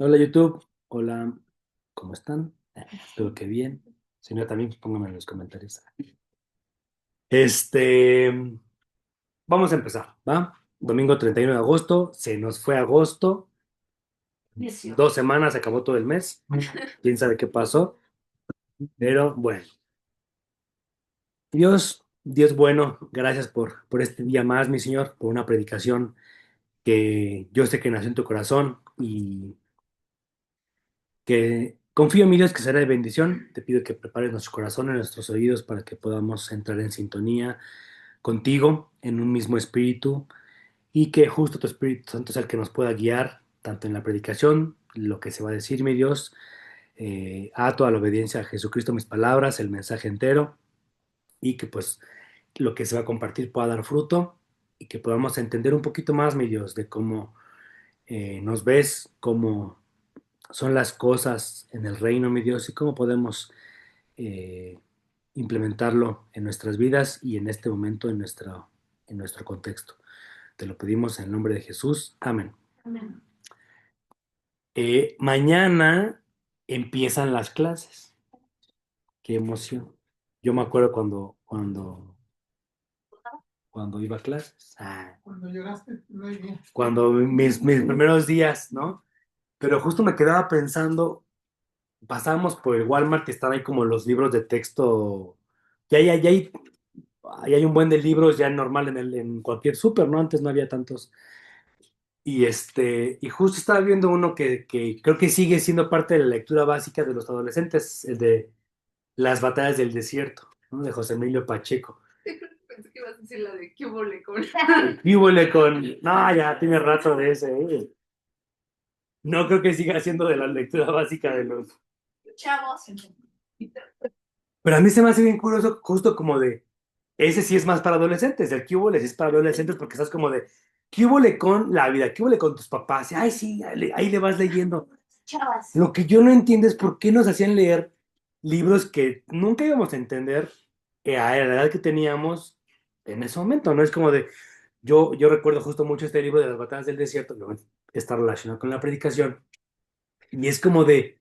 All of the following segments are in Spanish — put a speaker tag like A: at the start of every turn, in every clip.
A: Hola YouTube, hola, ¿cómo están? Espero que bien. Si no, también pónganme en los comentarios. Este, Vamos a empezar, ¿va? Domingo 31 de agosto, se nos fue agosto, 2 semanas, se acabó todo el mes, quién sabe qué pasó, pero bueno, Dios bueno, gracias por este día más, mi Señor, por una predicación que yo sé que nació en tu corazón y que confío en mi Dios que será de bendición. Te pido que prepares nuestro corazón y nuestros oídos para que podamos entrar en sintonía contigo, en un mismo espíritu, y que justo tu Espíritu Santo sea el que nos pueda guiar, tanto en la predicación, lo que se va a decir, mi Dios, a toda la obediencia a Jesucristo, mis palabras, el mensaje entero, y que pues lo que se va a compartir pueda dar fruto, y que podamos entender un poquito más, mi Dios, de cómo nos ves, cómo son las cosas en el reino, mi Dios, y cómo podemos eh, implementarlo en nuestras vidas y en este momento en nuestro contexto. Te lo pedimos en el nombre de Jesús. Amén.
B: Amén.
A: Mañana empiezan las clases. Qué emoción. Yo me acuerdo cuando iba a clases.
B: Cuando llegaste, no hay bien.
A: Cuando mis primeros días, ¿no? Pero justo me quedaba pensando, pasábamos por el Walmart y están ahí como los libros de texto. Ya hay un buen de libros ya normal en cualquier súper, ¿no? Antes no había tantos. Y justo estaba viendo uno que creo que sigue siendo parte de la lectura básica de los adolescentes, el de Las batallas del desierto, ¿no? De José Emilio Pacheco.
B: Sí, creo que pensé que ibas a decir la de ¿qué hubo con?
A: ¿Qué hubole con? No, ya tiene rato de ese, ¿eh? No creo que siga siendo de la lectura básica de los.
B: Chavos.
A: Pero a mí se me hace bien curioso, justo como de. Ese sí es más para adolescentes, el Cúbole sí es para adolescentes porque estás como de, Cúbole con la vida, Cúbole con tus papás, y, ay sí, ahí le vas leyendo.
B: Chavas.
A: Lo que yo no entiendo es por qué nos hacían leer libros que nunca íbamos a entender a la edad que teníamos en ese momento, ¿no? Es como de, yo recuerdo justo mucho este libro de las batallas del desierto, que está relacionado con la predicación, y es como de,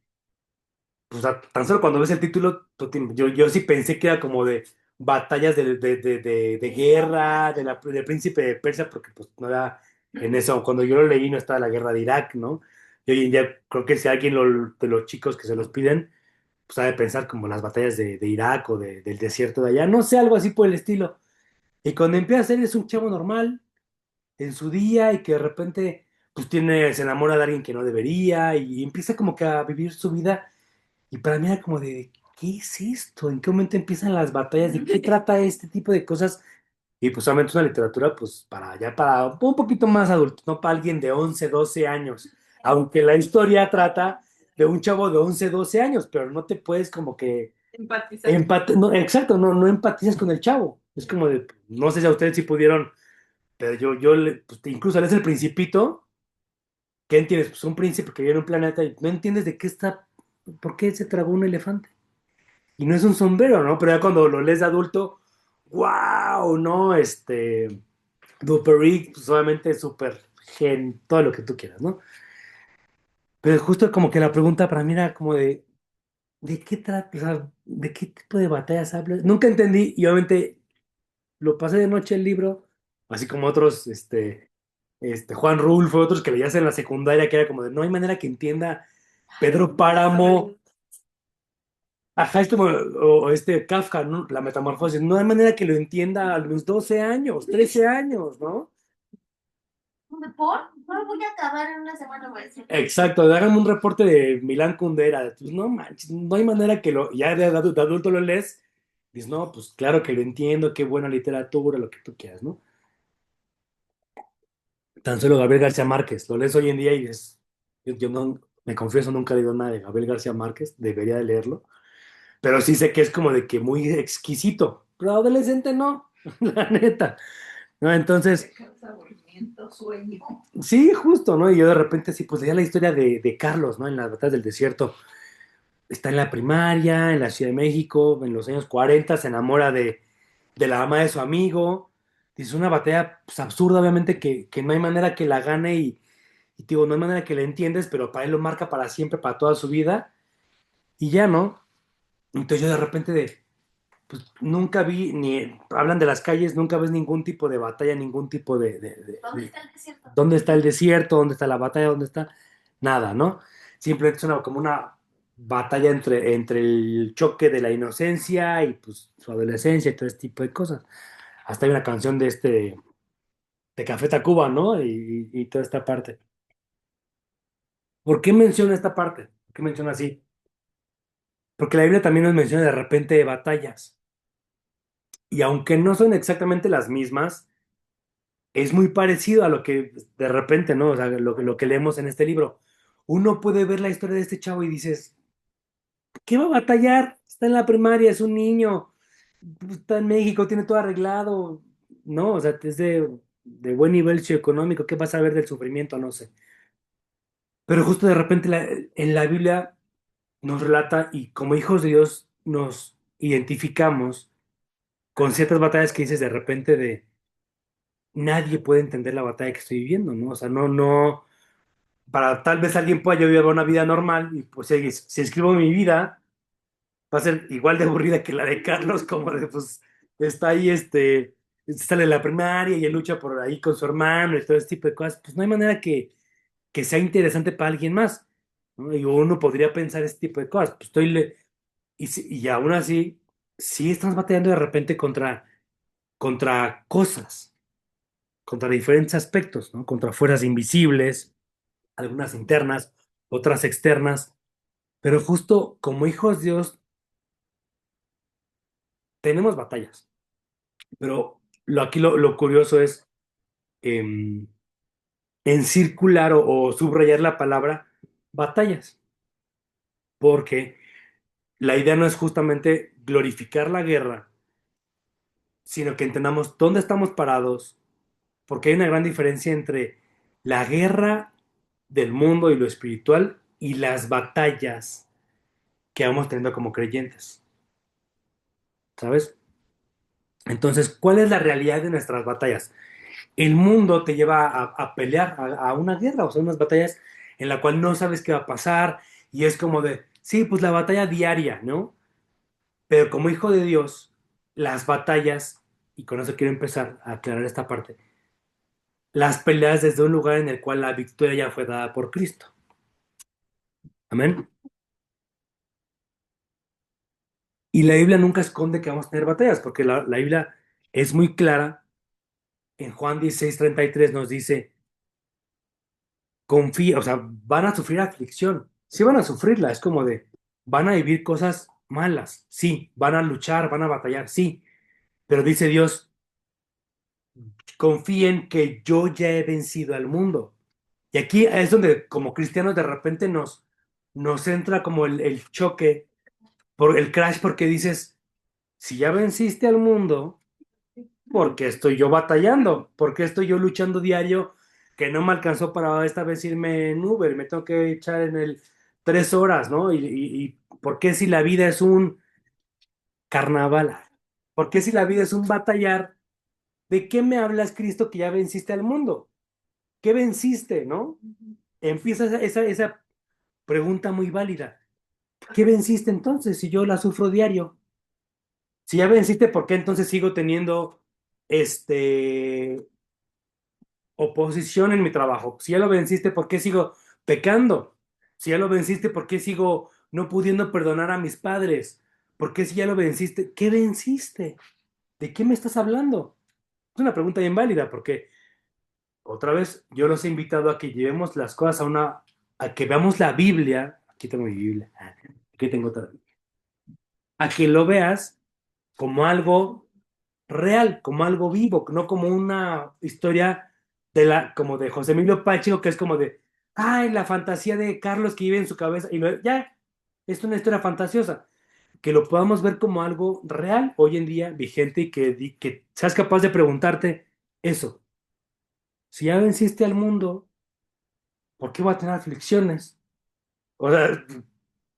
A: pues tan solo cuando ves el título, yo sí pensé que era como de batallas de guerra, del príncipe de Persia, porque pues no era en eso, cuando yo lo leí no estaba la guerra de Irak, ¿no? Y hoy en día creo que si alguien de los chicos que se los piden, pues ha de pensar como las batallas de Irak o del desierto de allá, no sé, algo así por el estilo. Y cuando empieza a ser es un chavo normal en su día y que de repente pues se enamora de alguien que no debería y empieza como que a vivir su vida y para mí era como de, ¿qué es esto? ¿En qué momento empiezan las batallas? ¿De qué trata este tipo de cosas? Y pues solamente es una literatura, pues para un poquito más adulto, no para alguien de 11 12 años. Aunque la historia trata de un chavo de 11 12 años, pero no te puedes como que
B: Empatizar.
A: no, exacto, no empatizas con el chavo. Es como de, no sé si a ustedes sí pudieron, pero pues, incluso lees El Principito, ¿qué entiendes? Pues un príncipe que vive en un planeta y no entiendes de qué está, por qué se tragó un elefante. Y no es un sombrero, ¿no? Pero ya cuando lo lees de adulto, wow, ¿no? Duperig, pues obviamente súper todo lo que tú quieras, ¿no? Pero justo como que la pregunta para mí era como ¿de qué trata? O sea, ¿de qué tipo de batallas hablas? Nunca entendí y obviamente lo pasé de noche el libro, así como otros, Juan Rulfo, otros que leías en la secundaria, que era como de, no hay manera que entienda Pedro Páramo. Ajá, es como, o Kafka, ¿no? La metamorfosis. No hay manera que lo entienda a los 12 años, 13 años, ¿no?
B: ¿Por? No lo voy a acabar en una semana, maestro.
A: Exacto, hágame un reporte de Milán Kundera. Pues no manches, no hay manera que ya de adulto lo lees. Dices, no, pues claro que lo entiendo, qué buena literatura, lo que tú quieras, ¿no? Tan solo Gabriel García Márquez, lo lees hoy en día y yo no, me confieso, nunca he leído nada de Gabriel García Márquez, debería de leerlo, pero sí sé que es como de que muy exquisito, pero adolescente no, la neta. ¿No? Entonces,
B: Me causa aburrimiento, sueño.
A: sí, justo, ¿no? Y yo de repente sí, pues leía la historia de Carlos, ¿no? En las batallas del desierto. Está en la primaria, en la Ciudad de México, en los años 40 se enamora de la mamá de su amigo. Es una batalla pues, absurda, obviamente, que no hay manera que la gane y te digo, no hay manera que le entiendes, pero para él lo marca para siempre, para toda su vida, y ya no. Entonces yo de repente pues nunca vi, ni hablan de las calles, nunca ves ningún tipo de batalla, ningún tipo
B: ¿Dónde está el desierto?
A: ¿dónde está el desierto? ¿Dónde está la batalla? ¿Dónde está? Nada, ¿no? Simplemente es como una batalla entre el choque de la inocencia y pues su adolescencia y todo este tipo de cosas. Hasta hay una canción de Café Tacuba, ¿no? Y toda esta parte. ¿Por qué menciona esta parte? ¿Por qué menciona así? Porque la Biblia también nos menciona de repente batallas. Y aunque no son exactamente las mismas, es muy parecido a lo que de repente, ¿no? O sea, lo que leemos en este libro. Uno puede ver la historia de este chavo y dices, ¿qué va a batallar? Está en la primaria, es un niño, está en México, tiene todo arreglado, ¿no? O sea, es de buen nivel socioeconómico, ¿qué vas a ver del sufrimiento? No sé. Pero justo de repente en la Biblia nos relata y como hijos de Dios nos identificamos con ciertas batallas que dices de repente de nadie puede entender la batalla que estoy viviendo, ¿no? O sea, no, para tal vez alguien pueda yo vivir una vida normal y pues si escribo mi vida va a ser igual de aburrida que la de Carlos, como de pues está ahí sale de la primaria y él lucha por ahí con su hermano y todo ese tipo de cosas, pues no hay manera que sea interesante para alguien más, ¿no? Y uno podría pensar ese tipo de cosas, pues y aún así, sí estamos batallando de repente contra cosas, contra diferentes aspectos, ¿no? Contra fuerzas invisibles, algunas internas, otras externas, pero justo como hijos de Dios tenemos batallas, pero lo curioso es em, en circular o subrayar la palabra batallas, porque la idea no es justamente glorificar la guerra, sino que entendamos dónde estamos parados, porque hay una gran diferencia entre la guerra del mundo y lo espiritual y las batallas que vamos teniendo como creyentes, ¿sabes? Entonces, ¿cuál es la realidad de nuestras batallas? El mundo te lleva a pelear, a una guerra, o sea, unas batallas en la cual no sabes qué va a pasar y es como de, sí, pues la batalla diaria, ¿no? Pero como hijo de Dios, las batallas, y con eso quiero empezar a aclarar esta parte, las peleas desde un lugar en el cual la victoria ya fue dada por Cristo. Amén. Y la Biblia nunca esconde que vamos a tener batallas, porque la Biblia es muy clara. En Juan 16:33 nos dice, confía, o sea, van a sufrir aflicción. Sí van a sufrirla, es como de, van a vivir cosas malas, sí, van a luchar, van a batallar, sí. Pero dice Dios, confíen que yo ya he vencido al mundo. Y aquí es donde como cristianos de repente nos entra como el choque, por el crash, porque dices, si ya venciste al mundo, ¿por qué estoy yo batallando? ¿Por qué estoy yo luchando diario que no me alcanzó para esta vez irme en Uber? Me tengo que echar en el 3 horas, ¿no? Y ¿por qué si la vida es un carnaval? ¿Por qué si la vida es un batallar? ¿De qué me hablas, Cristo, que ya venciste al mundo? ¿Qué venciste, no? Empieza esa pregunta muy válida. ¿Qué venciste entonces si yo la sufro diario? Si ya venciste, ¿por qué entonces sigo teniendo este oposición en mi trabajo? Si ya lo venciste, ¿por qué sigo pecando? Si ya lo venciste, ¿por qué sigo no pudiendo perdonar a mis padres? ¿Por qué si ya lo venciste? ¿Qué venciste? ¿De qué me estás hablando? Es una pregunta bien válida porque otra vez yo los he invitado a que llevemos las cosas a que veamos la Biblia. Aquí tengo mi Biblia. Aquí tengo otra. A que lo veas como algo real, como algo vivo, no como una historia como de José Emilio Pacheco, que es como de, ay, la fantasía de Carlos que vive en su cabeza, y ya, es una historia fantasiosa, que lo podamos ver como algo real hoy en día, vigente, y que seas capaz de preguntarte eso, si ya venciste al mundo, ¿por qué va a tener aflicciones? O sea,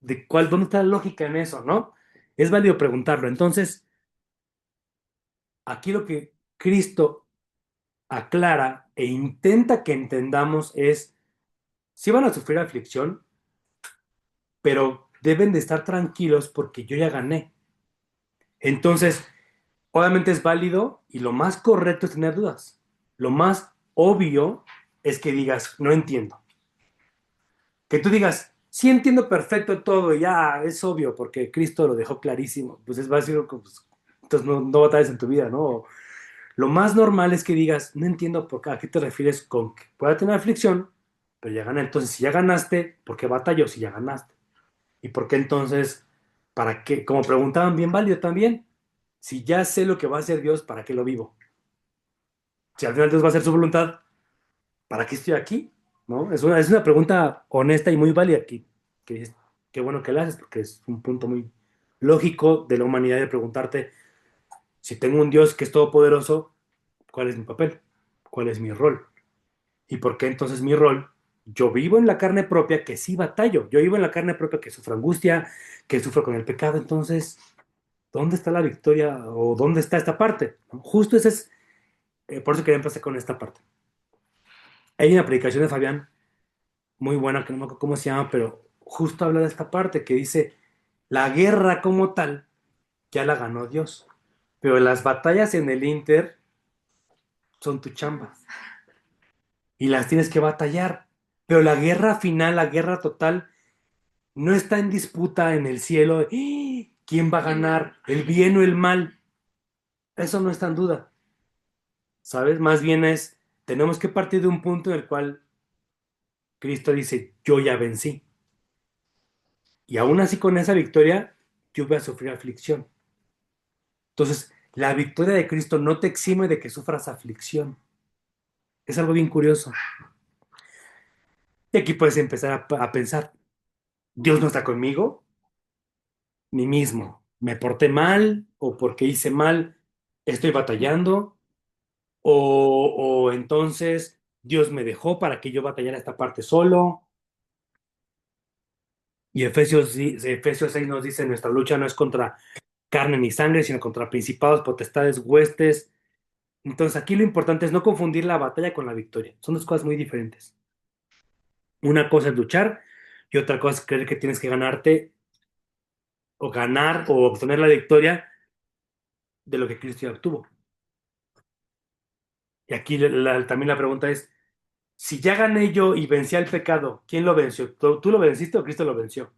A: ¿dónde está la lógica en eso, no? Es válido preguntarlo. Entonces, aquí lo que Cristo aclara e intenta que entendamos es, Sí van a sufrir aflicción, pero deben de estar tranquilos porque yo ya gané. Entonces, obviamente es válido y lo más correcto es tener dudas. Lo más obvio es que digas, no entiendo. Que tú digas, sí entiendo perfecto todo, y ya es obvio porque Cristo lo dejó clarísimo. Pues es básico, pues, entonces no batalles en tu vida, ¿no? Lo más normal es que digas, no entiendo por qué, a qué te refieres con que pueda tener aflicción, pero ya gané. Entonces, si ya ganaste, ¿por qué batalló si ya ganaste? ¿Y por qué entonces, para qué? Como preguntaban, bien válido también. Si ya sé lo que va a hacer Dios, ¿para qué lo vivo? Si al final Dios va a hacer su voluntad, ¿para qué estoy aquí? ¿No? Es una pregunta honesta y muy válida que qué bueno que la haces, porque es un punto muy lógico de la humanidad de preguntarte, si tengo un Dios que es todopoderoso, ¿cuál es mi papel? ¿Cuál es mi rol? ¿Y por qué entonces mi rol? Yo vivo en la carne propia que sí batallo, yo vivo en la carne propia que sufro angustia, que sufro con el pecado, entonces, ¿dónde está la victoria o dónde está esta parte? ¿No? Justo ese es, por eso quería empezar con esta parte. Hay una predicación de Fabián muy buena, que no me acuerdo cómo se llama, pero justo habla de esta parte que dice, la guerra como tal ya la ganó Dios, pero las batallas en el Inter son tu chamba y las tienes que batallar, pero la guerra final, la guerra total, no está en disputa en el cielo, de, "¡Ah! ¿Quién va a ganar? ¿El bien o el mal?" Eso no está en duda, ¿sabes? Más bien es, tenemos que partir de un punto en el cual Cristo dice, yo ya vencí. Y aún así con esa victoria, yo voy a sufrir aflicción. Entonces, la victoria de Cristo no te exime de que sufras aflicción. Es algo bien curioso. Y aquí puedes empezar a pensar, Dios no está conmigo, ni mismo. ¿Me porté mal o porque hice mal estoy batallando? O entonces Dios me dejó para que yo batallara esta parte solo. Y Efesios 6 nos dice, nuestra lucha no es contra carne ni sangre, sino contra principados, potestades, huestes. Entonces aquí lo importante es no confundir la batalla con la victoria. Son dos cosas muy diferentes. Una cosa es luchar y otra cosa es creer que tienes que ganarte o ganar o obtener la victoria de lo que Cristo ya obtuvo. Y aquí también la pregunta es, si ya gané yo y vencí al pecado, ¿quién lo venció? ¿Tú lo venciste o Cristo lo venció?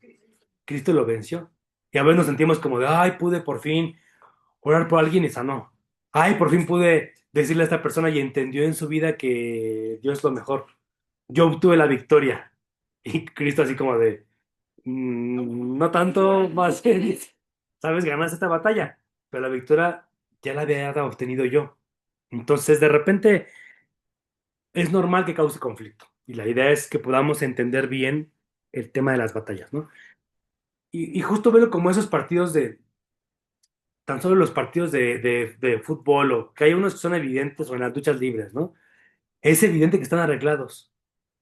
A: Cristo lo venció. Y a veces nos sentimos como de, ay, pude por fin orar por alguien y sanó. Ay, por fin pude decirle a esta persona y entendió en su vida que Dios es lo mejor. Yo obtuve la victoria. Y Cristo así como de, no tanto más, ¿sabes? Ganaste esta batalla, pero la victoria ya la había obtenido yo. Entonces, de repente, es normal que cause conflicto. Y la idea es que podamos entender bien el tema de las batallas, ¿no? Y justo veo como esos partidos tan solo los partidos de fútbol, o que hay unos que son evidentes, o en las duchas libres, ¿no? Es evidente que están arreglados.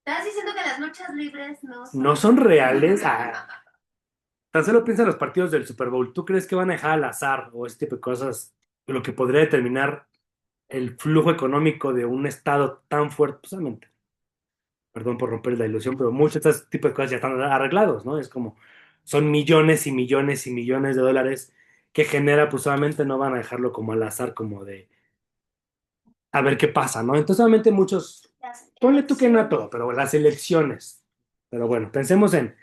B: ¿Estás diciendo que las luchas libres no
A: No
B: son?
A: son reales. Tan solo piensa en los partidos del Super Bowl. ¿Tú crees que van a dejar al azar o ese tipo de cosas lo que podría determinar el flujo económico de un estado tan fuerte? Pues, obviamente, perdón por romper la ilusión, pero muchos de estos tipos de cosas ya están arreglados, ¿no? Es como, son millones y millones y millones de dólares que genera, pues obviamente no van a dejarlo como al azar, como de a ver qué pasa, ¿no? Entonces, obviamente muchos,
B: Las
A: ponle tú que no a
B: elecciones.
A: todo, pero las elecciones. Pero bueno, pensemos en,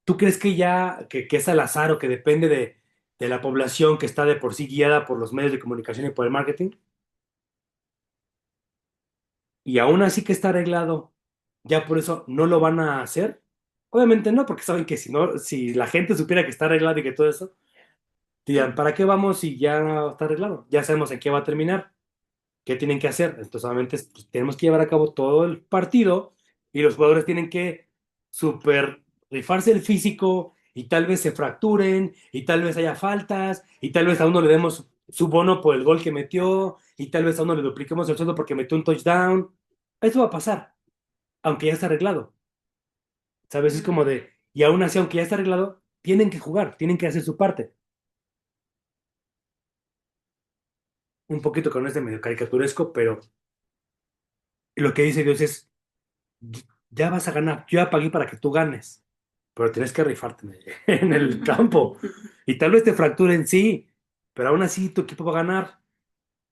A: ¿tú crees que ya, que es al azar o que depende de la población que está de por sí guiada por los medios de comunicación y por el marketing? Y aún así que está arreglado, ya por eso no lo van a hacer. Obviamente no, porque saben que si no, si la gente supiera que está arreglado y que todo eso, dirían, ¿para qué vamos si ya está arreglado? Ya sabemos en qué va a terminar, qué tienen que hacer. Entonces, obviamente, pues, tenemos que llevar a cabo todo el partido y los jugadores tienen que super rifarse el físico y tal vez se fracturen y tal vez haya faltas y tal vez a uno le demos su bono por el gol que metió y tal vez a uno le dupliquemos el sueldo porque metió un touchdown. Eso va a pasar, aunque ya está arreglado. ¿Sabes? Es como de, y aún así, aunque ya está arreglado, tienen que jugar, tienen que hacer su parte. Un poquito con este medio caricaturesco, pero lo que dice Dios es, ya vas a ganar, yo ya pagué para que tú ganes, pero tienes que rifarte en el campo. Y tal vez te fracturen, sí, pero aún así tu equipo va a ganar,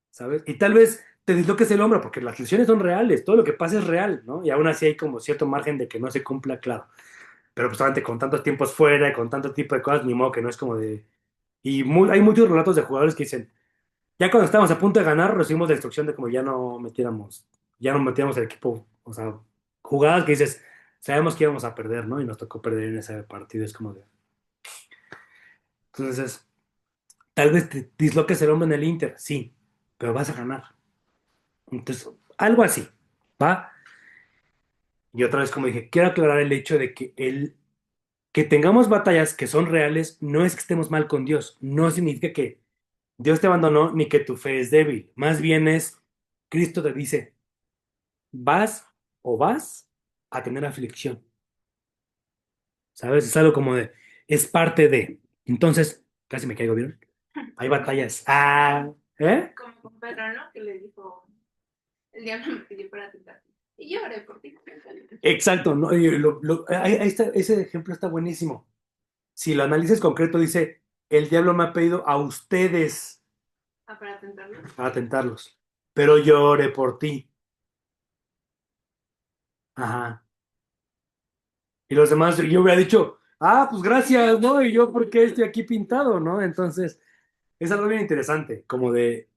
A: ¿sabes? Y tal vez te disloques el hombro, porque las lesiones son reales, todo lo que pasa es real, ¿no? Y aún así hay como cierto margen de que no se cumpla, claro. Pero pues obviamente con tantos tiempos fuera y con tanto tipo de cosas, ni modo que no es como de... Y hay muchos relatos de jugadores que dicen, ya cuando estábamos a punto de ganar, recibimos la instrucción de como ya no metiéramos el equipo, o sea, jugadas que dices, sabemos que íbamos a perder, ¿no? Y nos tocó perder en ese partido, es como de... Entonces, tal vez te disloques el hombro en el Inter, sí, pero vas a ganar. Entonces, algo así, ¿va? Y otra vez, como dije, quiero aclarar el hecho de que que tengamos batallas que son reales no es que estemos mal con Dios, no significa que Dios te abandonó ni que tu fe es débil, más bien es, Cristo te dice, vas vas a tener aflicción, ¿sabes? Es algo como de, es parte de. Entonces, casi me caigo, ¿vieron? Hay batallas. Ah, ¿eh?
B: Como con Pedro, ¿no? Que le dijo, el diablo me pidió para tentar. Y yo oré por ti.
A: Exacto, ¿no? Y ahí está, ese ejemplo está buenísimo. Si lo analizas concreto, dice, el diablo me ha pedido a ustedes
B: Ah, para tentarlo.
A: para tentarlos, pero yo oré por ti. Ajá. Y los demás, yo hubiera dicho, ah, pues gracias, ¿no? Y yo, ¿por qué estoy aquí pintado, no? Entonces, es algo bien interesante, como de,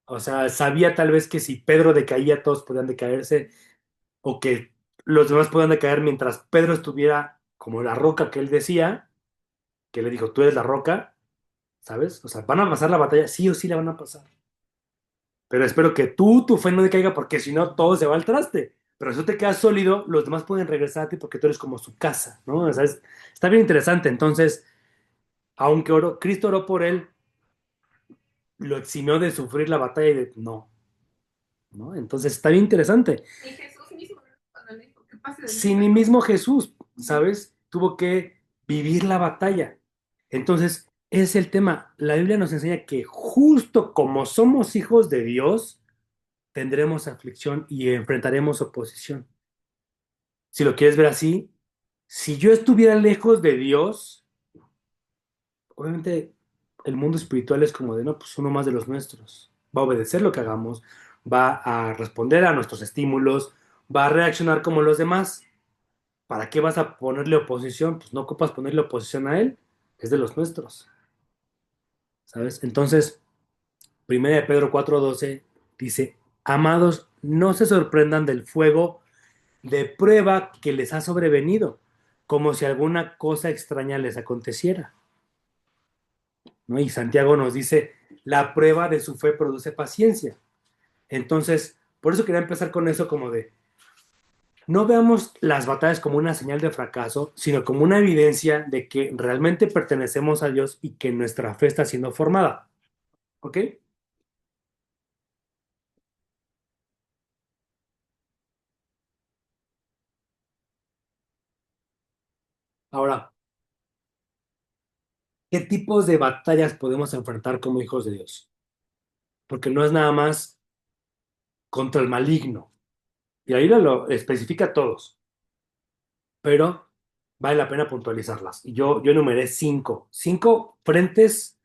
A: o sea, sabía tal vez que si Pedro decaía, todos podían decaerse, o que los demás podían decaer mientras Pedro estuviera como la roca que él decía, que le dijo, tú eres la roca, ¿sabes? O sea, van a pasar la batalla, sí o sí la van a pasar. Pero espero que tu fe no decaiga porque si no, todo se va al traste. Pero si tú te quedas sólido, los demás pueden regresar a ti porque tú eres como su casa, ¿no? O sea, está bien interesante. Entonces, aunque Cristo oró por él, lo eximió de sufrir la batalla y de no, ¿no? Entonces, está bien interesante.
B: Y Jesús mismo, ¿no? Cuando le dijo que pase de mí,
A: Si ni
B: pero
A: mismo Jesús, ¿sabes? Tuvo que vivir la batalla. Entonces, ese es el tema. La Biblia nos enseña que justo como somos hijos de Dios, tendremos aflicción y enfrentaremos oposición. Si lo quieres ver así, si yo estuviera lejos de Dios, obviamente el mundo espiritual es como de, no, pues uno más de los nuestros. Va a obedecer lo que hagamos, va a responder a nuestros estímulos, va a reaccionar como los demás. ¿Para qué vas a ponerle oposición? Pues no ocupas ponerle oposición a él, es de los nuestros, ¿sabes? Entonces, Primera de Pedro 4:12 dice, amados, no se sorprendan del fuego de prueba que les ha sobrevenido, como si alguna cosa extraña les aconteciera, ¿no? Y Santiago nos dice, la prueba de su fe produce paciencia. Entonces, por eso quería empezar con eso como de, no veamos las batallas como una señal de fracaso, sino como una evidencia de que realmente pertenecemos a Dios y que nuestra fe está siendo formada. ¿Ok? Ahora, ¿qué tipos de batallas podemos enfrentar como hijos de Dios? Porque no es nada más contra el maligno. Y ahí lo especifica a todos, pero vale la pena puntualizarlas. Y yo enumeré cinco frentes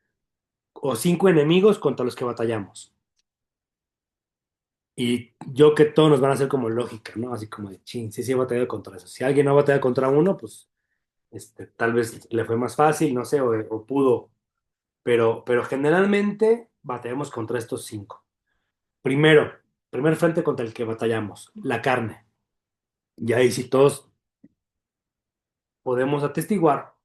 A: o cinco enemigos contra los que batallamos. Y yo que todos nos van a hacer como lógica, ¿no? Así como de, chin, sí, sí he batallado contra eso. Si alguien no batalla contra uno, pues tal vez le fue más fácil, no sé, o pudo. Pero generalmente batallamos contra estos cinco. Primero, primer frente contra el que batallamos, la carne. Y ahí sí todos podemos atestiguar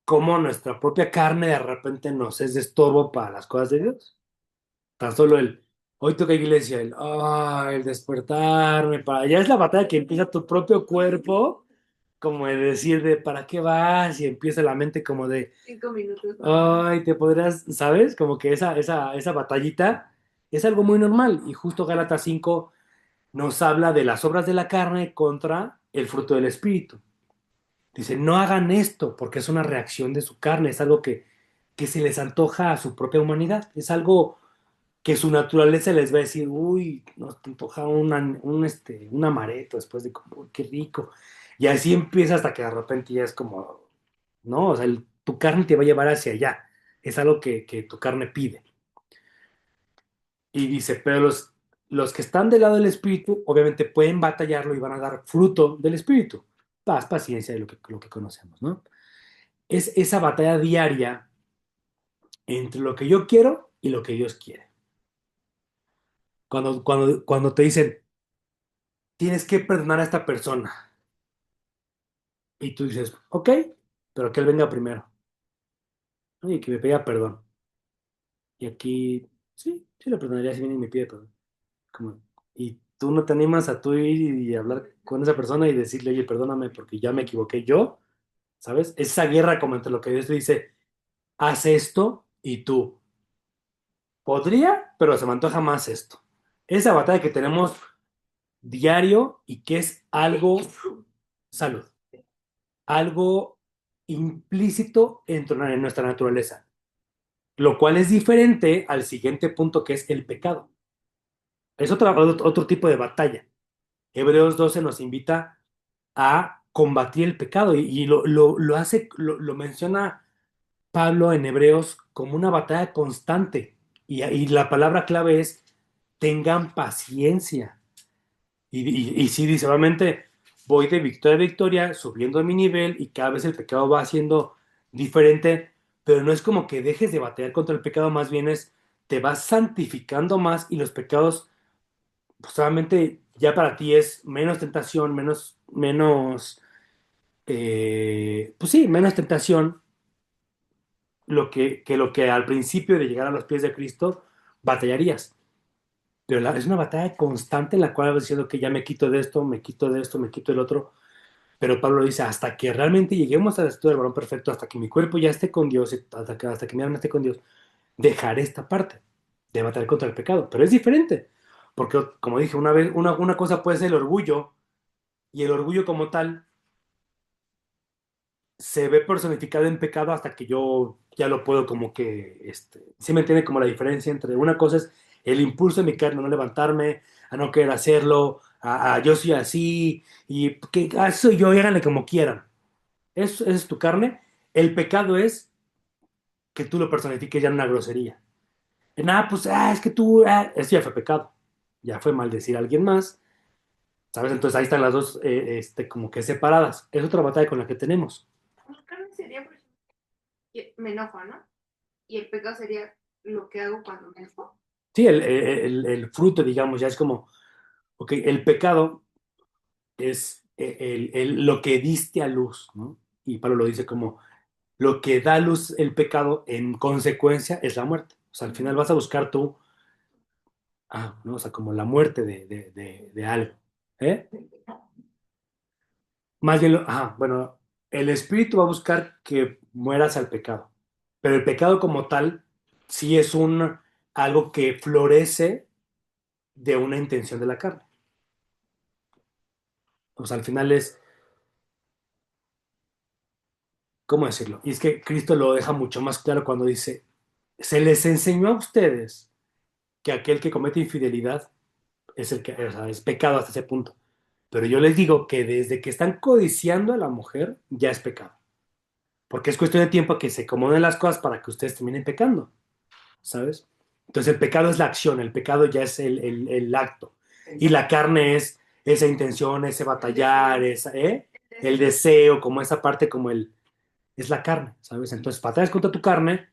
A: cómo nuestra propia carne de repente nos es de estorbo para las cosas de Dios. Tan solo hoy toca iglesia, el despertarme, ya es la batalla que empieza tu propio cuerpo, como de decir de, ¿para qué vas? Y empieza la mente como de,
B: 5 minutos.
A: ay, te podrás, ¿sabes? Como que esa batallita es algo muy normal. Y justo Gálatas 5 nos habla de las obras de la carne contra el fruto del espíritu. Dice, no hagan esto porque es una reacción de su carne, es algo que se les antoja a su propia humanidad, es algo, que su naturaleza les va a decir, uy, nos te antoja un amaretto después de como, "Uy, qué rico". Y así empieza hasta que de repente ya es como, no, o sea, tu carne te va a llevar hacia allá. Es algo que tu carne pide. Y dice, pero los que están del lado del espíritu, obviamente pueden batallarlo y van a dar fruto del espíritu. Paz, paciencia, y lo que conocemos, ¿no? Es esa batalla diaria entre lo que yo quiero y lo que Dios quiere. Cuando te dicen, tienes que perdonar a esta persona, y tú dices, ok, pero que él venga primero, ¿no? Y que me pida perdón. Y aquí, sí, sí le perdonaría si viene y me pide perdón. Como, y tú no te animas a tú ir y hablar con esa persona y decirle, oye, perdóname porque ya me equivoqué yo, ¿sabes? Esa guerra como entre lo que Dios te dice, haz esto y tú. Podría, pero se me antoja más esto. Esa batalla que tenemos diario y que es algo, salud, algo implícito en nuestra naturaleza, lo cual es diferente al siguiente punto que es el pecado. Es otro tipo de batalla. Hebreos 12 nos invita a combatir el pecado y lo hace, lo menciona Pablo en Hebreos como una batalla constante. Y la palabra clave es tengan paciencia. Y sí, dice, obviamente voy de victoria a victoria, subiendo mi nivel y cada vez el pecado va siendo diferente, pero no es como que dejes de batallar contra el pecado, más bien es te vas santificando más y los pecados, pues obviamente ya para ti es menos tentación, pues sí, menos tentación lo que al principio de llegar a los pies de Cristo batallarías. Pero es una batalla constante en la cual vas diciendo que ya me quito de esto, me quito de esto, me quito del otro. Pero Pablo dice, hasta que realmente lleguemos al estado del varón perfecto, hasta que mi cuerpo ya esté con Dios, hasta que mi alma esté con Dios, dejaré esta parte de batallar contra el pecado. Pero es diferente, porque como dije, una vez, una cosa puede ser el orgullo, y el orgullo como tal se ve personificado en pecado hasta que yo ya lo puedo como que, ¿sí me entiende? Como la diferencia entre una cosa es el impulso de mi carne, a no levantarme, a no querer hacerlo, a yo soy así, y que soy yo, y háganle como quieran. Eso es tu carne. El pecado es que tú lo personifiques ya en una grosería. Nada, pues, es que tú, eso ya fue pecado. Ya fue maldecir a alguien más, ¿sabes? Entonces ahí están las dos, como que separadas. Es otra batalla con la que tenemos.
B: La carne sería, por ejemplo, que me enojo, ¿no? Y el pecado sería lo que hago cuando me enojo.
A: Sí, el fruto, digamos, ya es como, ok, el pecado es lo que diste a luz, ¿no? Y Pablo lo dice como, lo que da a luz el pecado en consecuencia es la muerte. O sea, al final vas a buscar tú, ¿no? O sea, como la muerte de algo. ¿Eh? Más bien, bueno, el espíritu va a buscar que mueras al pecado, pero el pecado como tal sí es algo que florece de una intención de la carne. O sea, al final es, ¿cómo decirlo? Y es que Cristo lo deja mucho más claro cuando dice, se les enseñó a ustedes que aquel que comete infidelidad es o sea, es pecado hasta ese punto. Pero yo les digo que desde que están codiciando a la mujer, ya es pecado. Porque es cuestión de tiempo que se acomoden las cosas para que ustedes terminen pecando, ¿sabes? Entonces el pecado es la acción, el pecado ya es el acto. Y la carne es esa intención, ese batallar, el deseo, como esa parte, como es la carne, ¿sabes? Entonces batallas contra tu carne,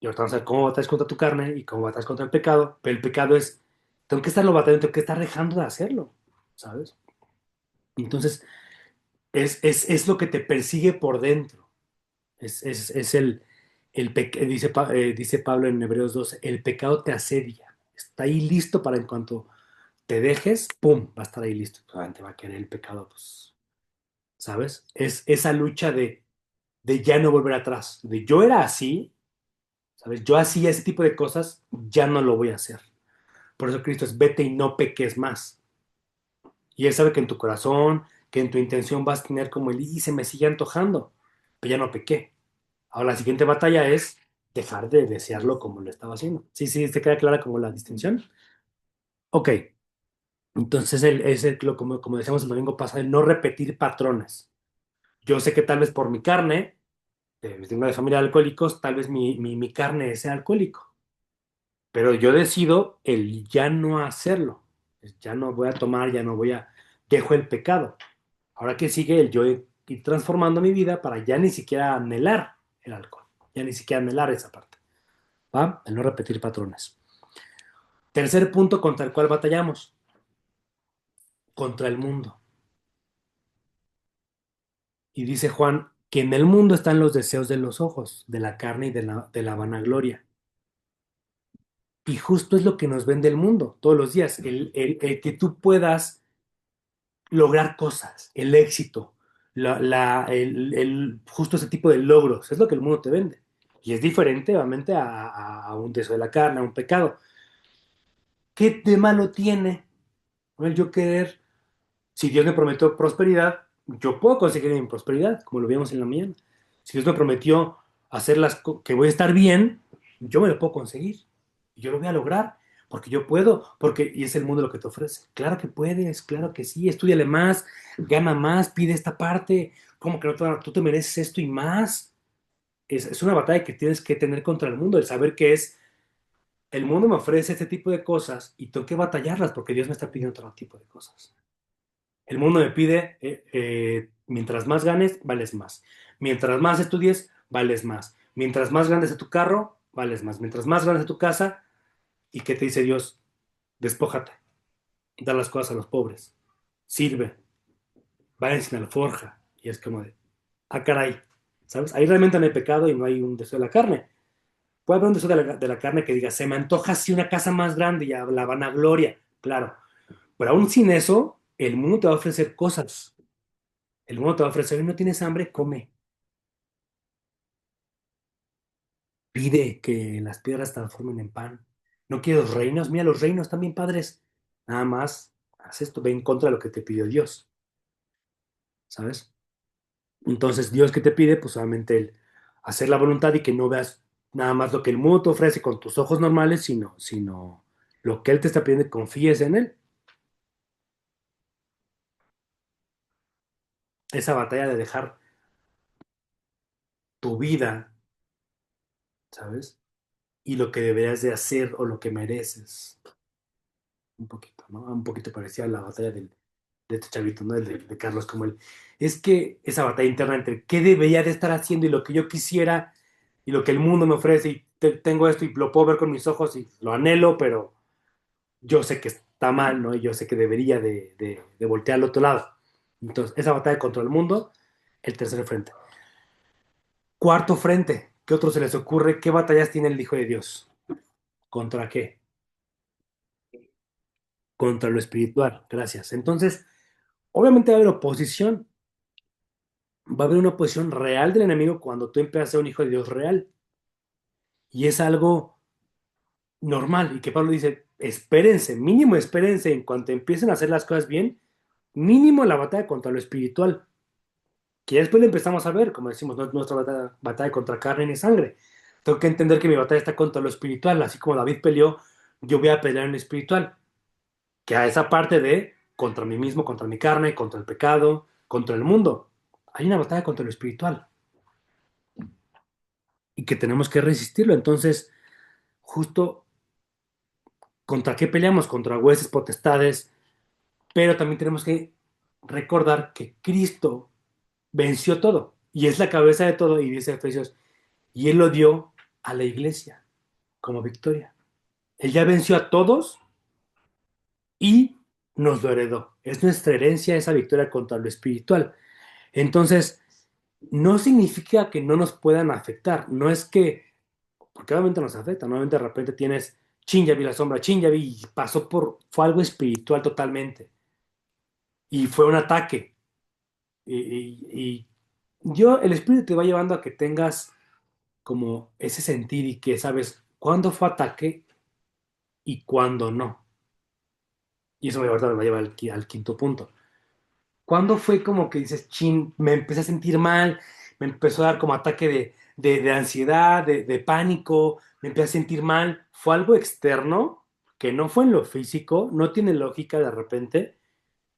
A: y ahorita vamos a ver cómo batallas contra tu carne y cómo batallas contra el pecado, pero el pecado es, tengo que estarlo batallando, tengo que estar dejando de hacerlo, ¿sabes? Entonces es lo que te persigue por dentro. Es dice Pablo en Hebreos 12, el pecado te asedia. Está ahí listo para en cuanto te dejes, ¡pum! Va a estar ahí listo. Te va a querer el pecado, pues, ¿sabes? Es esa lucha de ya no volver atrás. De yo era así, ¿sabes? Yo hacía ese tipo de cosas, ya no lo voy a hacer. Por eso Cristo es vete y no peques más. Y Él sabe que en tu corazón, que en tu intención vas a tener como el, y se me sigue antojando, pero ya no pequé. Ahora la siguiente batalla es dejar de desearlo como lo estaba haciendo. Sí, sí, te queda clara como la distinción. Ok, entonces como decíamos el domingo pasado, el no repetir patrones. Yo sé que tal vez por mi carne, tengo de familia de alcohólicos, tal vez mi carne sea alcohólico, pero yo decido el ya no hacerlo. Ya no voy a tomar, ya no voy a, dejo el pecado. Ahora que sigue el yo ir transformando mi vida para ya ni siquiera anhelar el alcohol, ya ni siquiera anhelar esa parte, ¿va? El no repetir patrones. Tercer punto contra el cual batallamos, contra el mundo. Y dice Juan que en el mundo están los deseos de los ojos, de la carne y de la vanagloria. Y justo es lo que nos vende el mundo todos los días, el que tú puedas lograr cosas, el éxito, justo ese tipo de logros, es lo que el mundo te vende. Y es diferente, obviamente, a un deseo de la carne, a un pecado. ¿Qué de malo tiene el yo querer? Si Dios me prometió prosperidad, yo puedo conseguir mi prosperidad, como lo vimos en la mañana. Si Dios me prometió que voy a estar bien, yo me lo puedo conseguir. Y yo lo voy a lograr, porque yo puedo, y es el mundo lo que te ofrece. Claro que puedes, claro que sí, estudiale más, gana más, pide esta parte, como que no tú te mereces esto y más. Es una batalla que tienes que tener contra el mundo, el saber que el mundo me ofrece este tipo de cosas y tengo que batallarlas porque Dios me está pidiendo otro tipo de cosas. El mundo me pide, mientras más ganes, vales más. Mientras más estudies, vales más. Mientras más grande sea tu carro, vales más. Mientras más grande sea tu casa, ¿y qué te dice Dios? Despójate, da las cosas a los pobres, sirve, vayan sin alforja. Y es como de, ah, caray, ¿sabes? Ahí realmente no hay pecado y no hay un deseo de la carne. Puede haber un deseo de la carne que diga, se me antoja así una casa más grande y a la vanagloria, claro. Pero aún sin eso, el mundo te va a ofrecer cosas. El mundo te va a ofrecer, no tienes hambre, come. Pide que las piedras transformen en pan. No quieres reinos, mira, los reinos también padres. Nada más, haz esto, ve en contra de lo que te pidió Dios, ¿sabes? Entonces, Dios que te pide, pues solamente el hacer la voluntad y que no veas nada más lo que el mundo te ofrece con tus ojos normales, sino lo que Él te está pidiendo, que confíes en Él. Esa batalla de dejar tu vida, ¿sabes? Y lo que deberías de hacer o lo que mereces. Un poquito, ¿no? Un poquito parecía la batalla de este chavito, ¿no? De Carlos, como él. Es que esa batalla interna entre qué debería de estar haciendo y lo que yo quisiera y lo que el mundo me ofrece y tengo esto y lo puedo ver con mis ojos y lo anhelo, pero yo sé que está mal, ¿no? Y yo sé que debería de voltear al otro lado. Entonces, esa batalla contra el mundo, el tercer frente. Cuarto frente, ¿qué otro se les ocurre? ¿Qué batallas tiene el Hijo de Dios? ¿Contra qué? Contra lo espiritual, gracias. Entonces, obviamente va a haber oposición, va a haber una oposición real del enemigo cuando tú empiezas a ser un hijo de Dios real. Y es algo normal. Y que Pablo dice, espérense, mínimo espérense en cuanto empiecen a hacer las cosas bien, mínimo la batalla contra lo espiritual. Que ya después le empezamos a ver, como decimos, no es nuestra batalla contra carne ni sangre. Tengo que entender que mi batalla está contra lo espiritual, así como David peleó, yo voy a pelear en lo espiritual. Que a esa parte de contra mí mismo, contra mi carne, contra el pecado, contra el mundo. Hay una batalla contra lo espiritual y que tenemos que resistirlo. Entonces, justo contra qué peleamos, contra huestes, potestades, pero también tenemos que recordar que Cristo venció todo y es la cabeza de todo y dice Efesios, y Él lo dio a la iglesia como victoria. Él ya venció a todos y nos lo heredó. Es nuestra herencia esa victoria contra lo espiritual. Entonces, no significa que no nos puedan afectar, no es que, porque obviamente nos afecta, nuevamente de repente tienes, chin, ya vi la sombra, chin, ya vi, y fue algo espiritual totalmente, y fue un ataque, y el espíritu te va llevando a que tengas como ese sentir y que sabes cuándo fue ataque y cuándo no, y eso ahorita me va a llevar al quinto punto. ¿Cuándo fue como que dices, chin, me empecé a sentir mal, me empezó a dar como ataque de ansiedad, de pánico, me empecé a sentir mal. Fue algo externo que no fue en lo físico, no tiene lógica de repente,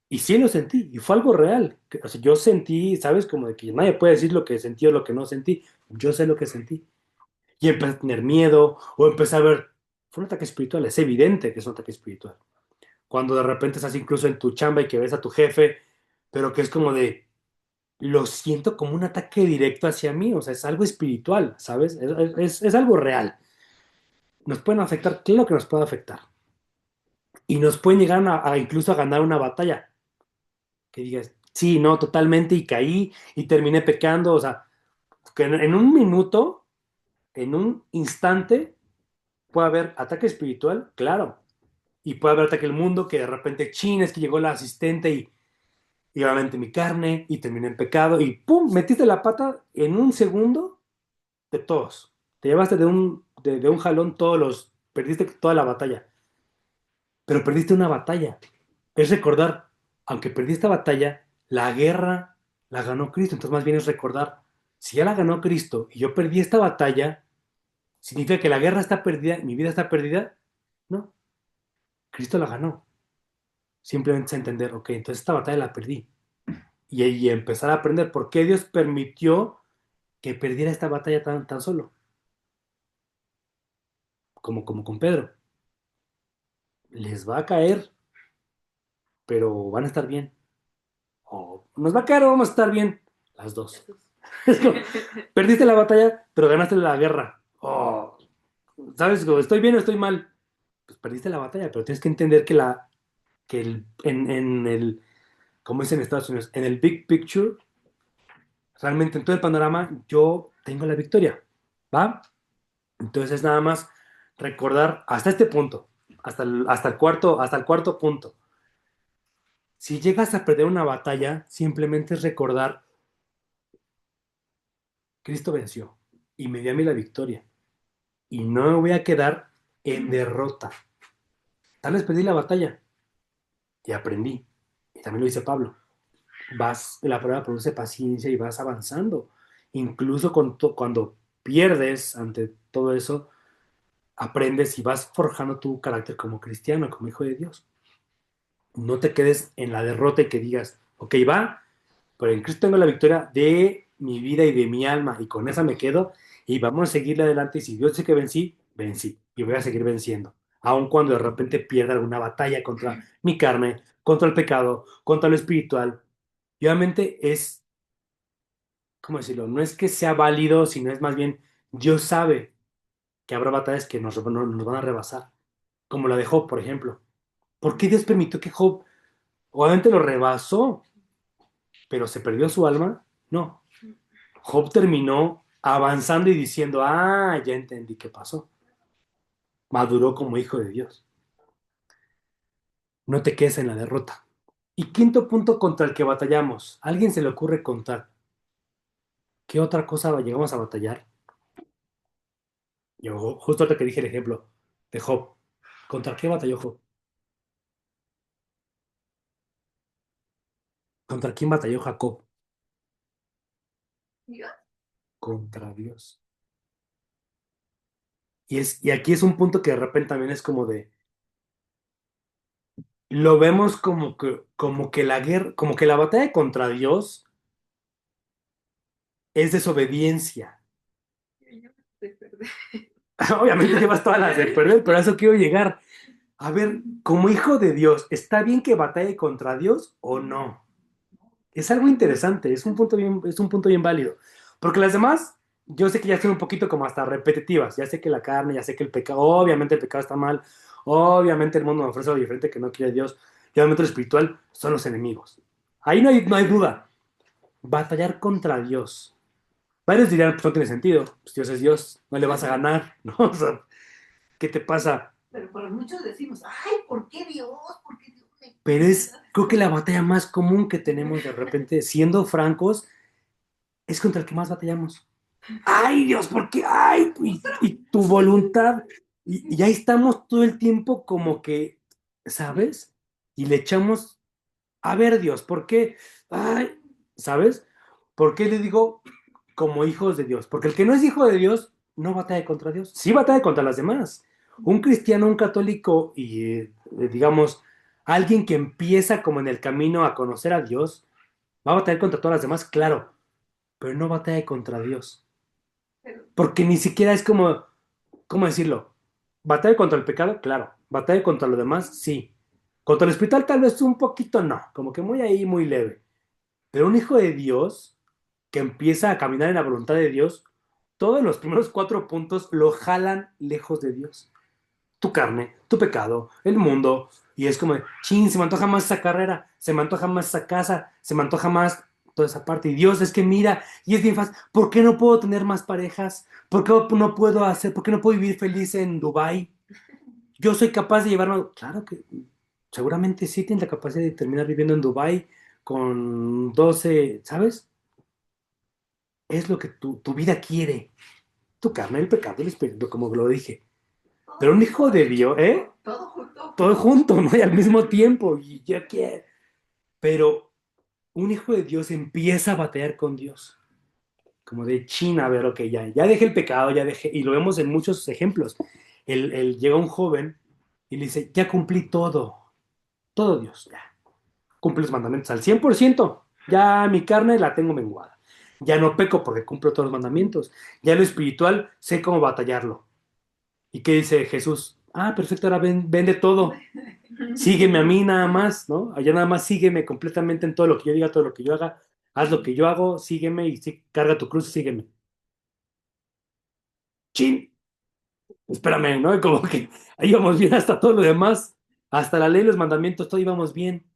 A: y sí lo sentí, y fue algo real. O sea, yo sentí, ¿sabes? Como de que nadie puede decir lo que sentí o lo que no sentí. Yo sé lo que sentí. Y empecé a tener miedo, o empecé a ver, fue un ataque espiritual, es evidente que es un ataque espiritual. Cuando de repente estás incluso en tu chamba y que ves a tu jefe, pero que es como de, lo siento como un ataque directo hacia mí, o sea, es algo espiritual, ¿sabes? Es algo real. Nos pueden afectar, claro que nos puede afectar. Y nos pueden llegar incluso a ganar una batalla, que digas, sí, no, totalmente, y caí y terminé pecando, o sea, que en un minuto, en un instante, puede haber ataque espiritual, claro, y puede haber ataque al mundo, que de repente, chin, es que llegó la asistente y obviamente mi carne, y terminé en pecado, y pum, metiste la pata en un segundo de todos. Te llevaste de un jalón perdiste toda la batalla, pero perdiste una batalla. Es recordar, aunque perdí esta batalla, la guerra la ganó Cristo. Entonces más bien es recordar, si ya la ganó Cristo y yo perdí esta batalla, ¿significa que la guerra está perdida, mi vida está perdida? No, Cristo la ganó. Simplemente es entender, ok, entonces esta batalla la perdí. Y empezar a aprender por qué Dios permitió que perdiera esta batalla tan solo, como con Pedro. Les va a caer, pero van a estar bien. O nos va a caer o vamos a estar bien. Las dos. Es como, perdiste la batalla, pero ganaste la guerra. Oh, ¿sabes? Como, estoy bien o estoy mal. Pues perdiste la batalla, pero tienes que entender en el, como dicen en Estados Unidos, en el big picture, realmente en todo el panorama, yo tengo la victoria. ¿Va? Entonces es nada más recordar hasta este punto, hasta el cuarto punto. Si llegas a perder una batalla, simplemente es recordar, Cristo venció y me dio a mí la victoria. Y no me voy a quedar en derrota. Tal vez perdí la batalla y aprendí. Y también lo dice Pablo. La prueba produce paciencia y vas avanzando. Incluso cuando pierdes ante todo eso, aprendes y vas forjando tu carácter como cristiano, como hijo de Dios. No te quedes en la derrota y que digas, ok, va, pero en Cristo tengo la victoria de mi vida y de mi alma, y con esa me quedo, y vamos a seguirle adelante. Y si Dios dice que vencí, vencí, y voy a seguir venciendo, aun cuando de repente pierda alguna batalla contra mi carne, contra el pecado, contra lo espiritual. Y obviamente es, ¿cómo decirlo? No es que sea válido, sino es más bien, Dios sabe que habrá batallas que nos van a rebasar, como la de Job, por ejemplo. ¿Por qué Dios permitió que Job, obviamente lo rebasó, pero se perdió su alma? No. Job terminó avanzando y diciendo, ya entendí qué pasó. Maduró como hijo de Dios. No te quedes en la derrota. Y quinto punto contra el que batallamos. ¿A alguien se le ocurre contar qué otra cosa llegamos a batallar? Yo, justo ahorita que dije el ejemplo de Job. ¿Contra qué batalló Job? ¿Contra quién batalló Jacob?
B: Dios,
A: Contra Dios. Y aquí es un punto que de repente también es como de, lo vemos como que la guerra, como que la batalla contra Dios es desobediencia.
B: yo te perdí.
A: Obviamente llevas todas las de perder, pero a eso quiero llegar. A ver, como hijo de Dios, ¿está bien que batalle contra Dios o no? Es algo interesante, es un punto bien válido. Porque las demás, yo sé que ya son un poquito como hasta repetitivas. Ya sé que la carne, ya sé que el pecado, obviamente el pecado está mal, obviamente el mundo me ofrece algo diferente que no quiere Dios, y obviamente lo espiritual son los enemigos. Ahí no hay duda. Batallar contra Dios. Varios dirían, pues no tiene sentido, pues Dios es Dios, no le vas a ganar, ¿no? O sea, ¿qué te pasa?
B: Pero para muchos decimos, ay, ¿por qué Dios? ¿Por qué Dios me...
A: Pero es, creo que la batalla más común que tenemos de repente, siendo francos, es contra el que más batallamos. Ay, Dios, ¿por qué? Ay, y tu voluntad. Y ahí estamos todo el tiempo como que, ¿sabes? Y le echamos, a ver, Dios, ¿por qué? Ay, ¿sabes? ¿Por qué le digo? como hijos de Dios. Porque el que no es hijo de Dios no batalla contra Dios, sí batalla contra las demás. Un cristiano, un católico y, digamos, alguien que empieza como en el camino a conocer a Dios, va a batallar contra todas las demás, claro, pero no batalla contra Dios.
B: Pero,
A: Porque ni siquiera es como, ¿cómo decirlo? ¿Batalla contra el pecado? Claro. ¿Batalla contra lo demás? Sí. Contra el espiritual tal vez un poquito no, como que muy ahí, muy leve. Pero un hijo de Dios que empieza a caminar en la voluntad de Dios, todos los primeros 4 puntos lo jalan lejos de Dios. Tu carne, tu pecado, el mundo. Y es como, chin, se me antoja más esa carrera, se me antoja más esa casa, se me antoja más toda esa parte. Y Dios es que mira, y es bien fácil, ¿por qué no puedo tener más parejas? ¿Por qué no puedo hacer, por qué no puedo vivir feliz en Dubái? Yo soy capaz de llevarme, claro que seguramente sí tienes la capacidad de terminar viviendo en Dubái con 12, ¿sabes? Es lo que tu vida quiere. Tu carne, el pecado, el espíritu, como lo dije. Pero un hijo de Dios, ¿eh?
B: todo junto.
A: Todo junto, ¿no? Y al mismo tiempo. Y yo quiero. Pero un hijo de Dios empieza a batallar con Dios. Como de China, a ver, ok, ya dejé el pecado, ya dejé. Y lo vemos en muchos ejemplos. Llega un joven y le dice, ya cumplí todo. Todo Dios, ya. Cumple los mandamientos al 100%. Ya mi carne la tengo menguada. Ya no peco porque cumplo todos los mandamientos. Ya lo espiritual sé cómo batallarlo. ¿Y qué dice Jesús? Ah, perfecto, ahora vende todo. Sígueme a mí nada más, ¿no? Allá nada más sígueme completamente en todo lo que yo diga, todo lo que yo haga. Haz lo que yo hago, sígueme y sí, carga tu cruz y sígueme. Chin, espérame, ¿no? Y como que ahí íbamos bien hasta todo lo demás. Hasta la ley, los mandamientos, todo íbamos bien.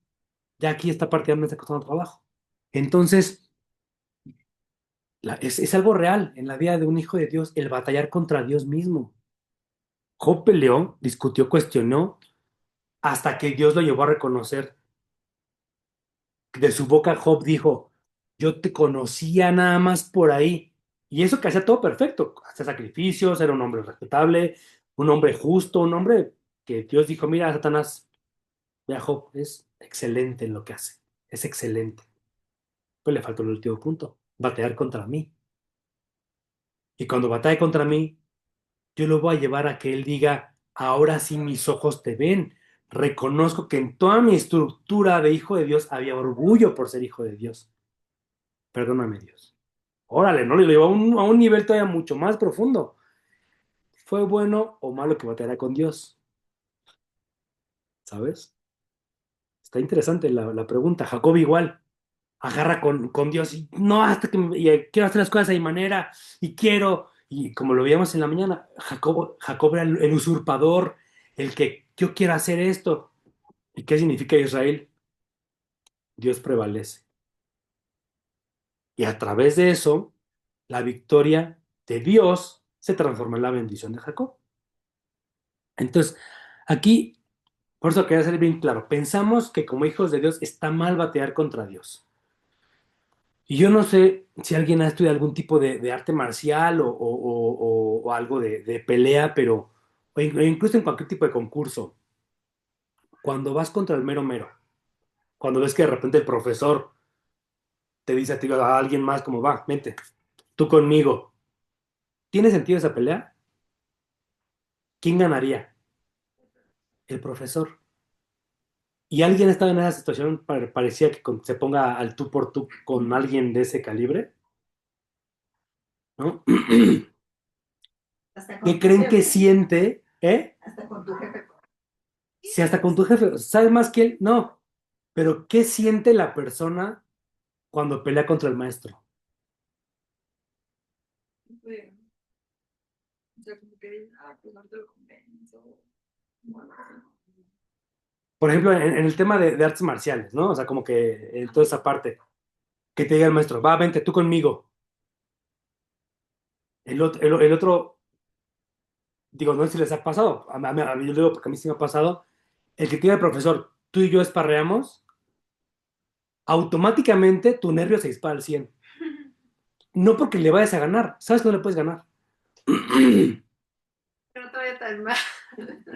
A: Ya aquí esta parte ya me está costando trabajo. Entonces, es algo real en la vida de un hijo de Dios, el batallar contra Dios mismo. Job peleó, discutió, cuestionó, hasta que Dios lo llevó a reconocer. De su boca Job dijo, yo te conocía nada más por ahí. Y eso que hacía todo perfecto, hacía sacrificios, era un hombre respetable, un hombre justo, un hombre que Dios dijo, mira, Satanás, vea Job, es excelente en lo que hace, es excelente. Pues le faltó el último punto, batallar contra mí. Y cuando batalle contra mí, yo lo voy a llevar a que él diga, ahora sí mis ojos te ven. Reconozco que en toda mi estructura de hijo de Dios había orgullo por ser hijo de Dios. Perdóname, Dios. Órale, ¿no? Le llevó a un nivel todavía mucho más profundo. ¿Fue bueno o malo que bateara con Dios? ¿Sabes? Está interesante la pregunta. Jacob igual. Agarra con Dios y no, hasta que quiero hacer las cosas de mi manera y quiero. Y como lo veíamos en la mañana, Jacob era el usurpador, el que yo quiero hacer esto. ¿Y qué significa Israel? Dios prevalece. Y a través de eso, la victoria de Dios se transforma en la bendición de Jacob. Entonces, aquí, por eso quería ser bien claro, pensamos que como hijos de Dios está mal batear contra Dios. Y yo no sé si alguien ha estudiado algún tipo de arte marcial o algo de pelea, pero o incluso en cualquier tipo de concurso, cuando vas contra el mero mero, cuando ves que de repente el profesor te dice a ti a alguien más como va, vente, tú conmigo, ¿tiene sentido esa pelea? ¿Quién ganaría? El profesor. ¿Y alguien estaba en esa situación? Parecía que se ponga al tú por tú con alguien de ese calibre, ¿no?
B: Hasta
A: ¿Qué
B: con tu
A: creen que
B: jefe.
A: siente? ¿Eh?
B: Hasta con tu jefe.
A: Si hasta con tu jefe, ¿sabes más que él? No. Pero ¿qué siente la persona cuando pelea contra el maestro?
B: Bueno, o sea, como que dices, pues no te lo convenzo. Bueno,
A: Por ejemplo, en el tema de artes marciales, ¿no? O sea, como que en toda esa parte, que te diga el maestro, va, vente tú conmigo. El otro, digo, no sé si les ha pasado, yo digo porque a mí sí me ha pasado, el que te diga el profesor, tú y yo esparreamos, automáticamente tu nervio se dispara al 100. No porque le vayas a ganar, sabes que no le puedes ganar.
B: no te vaya tan mal.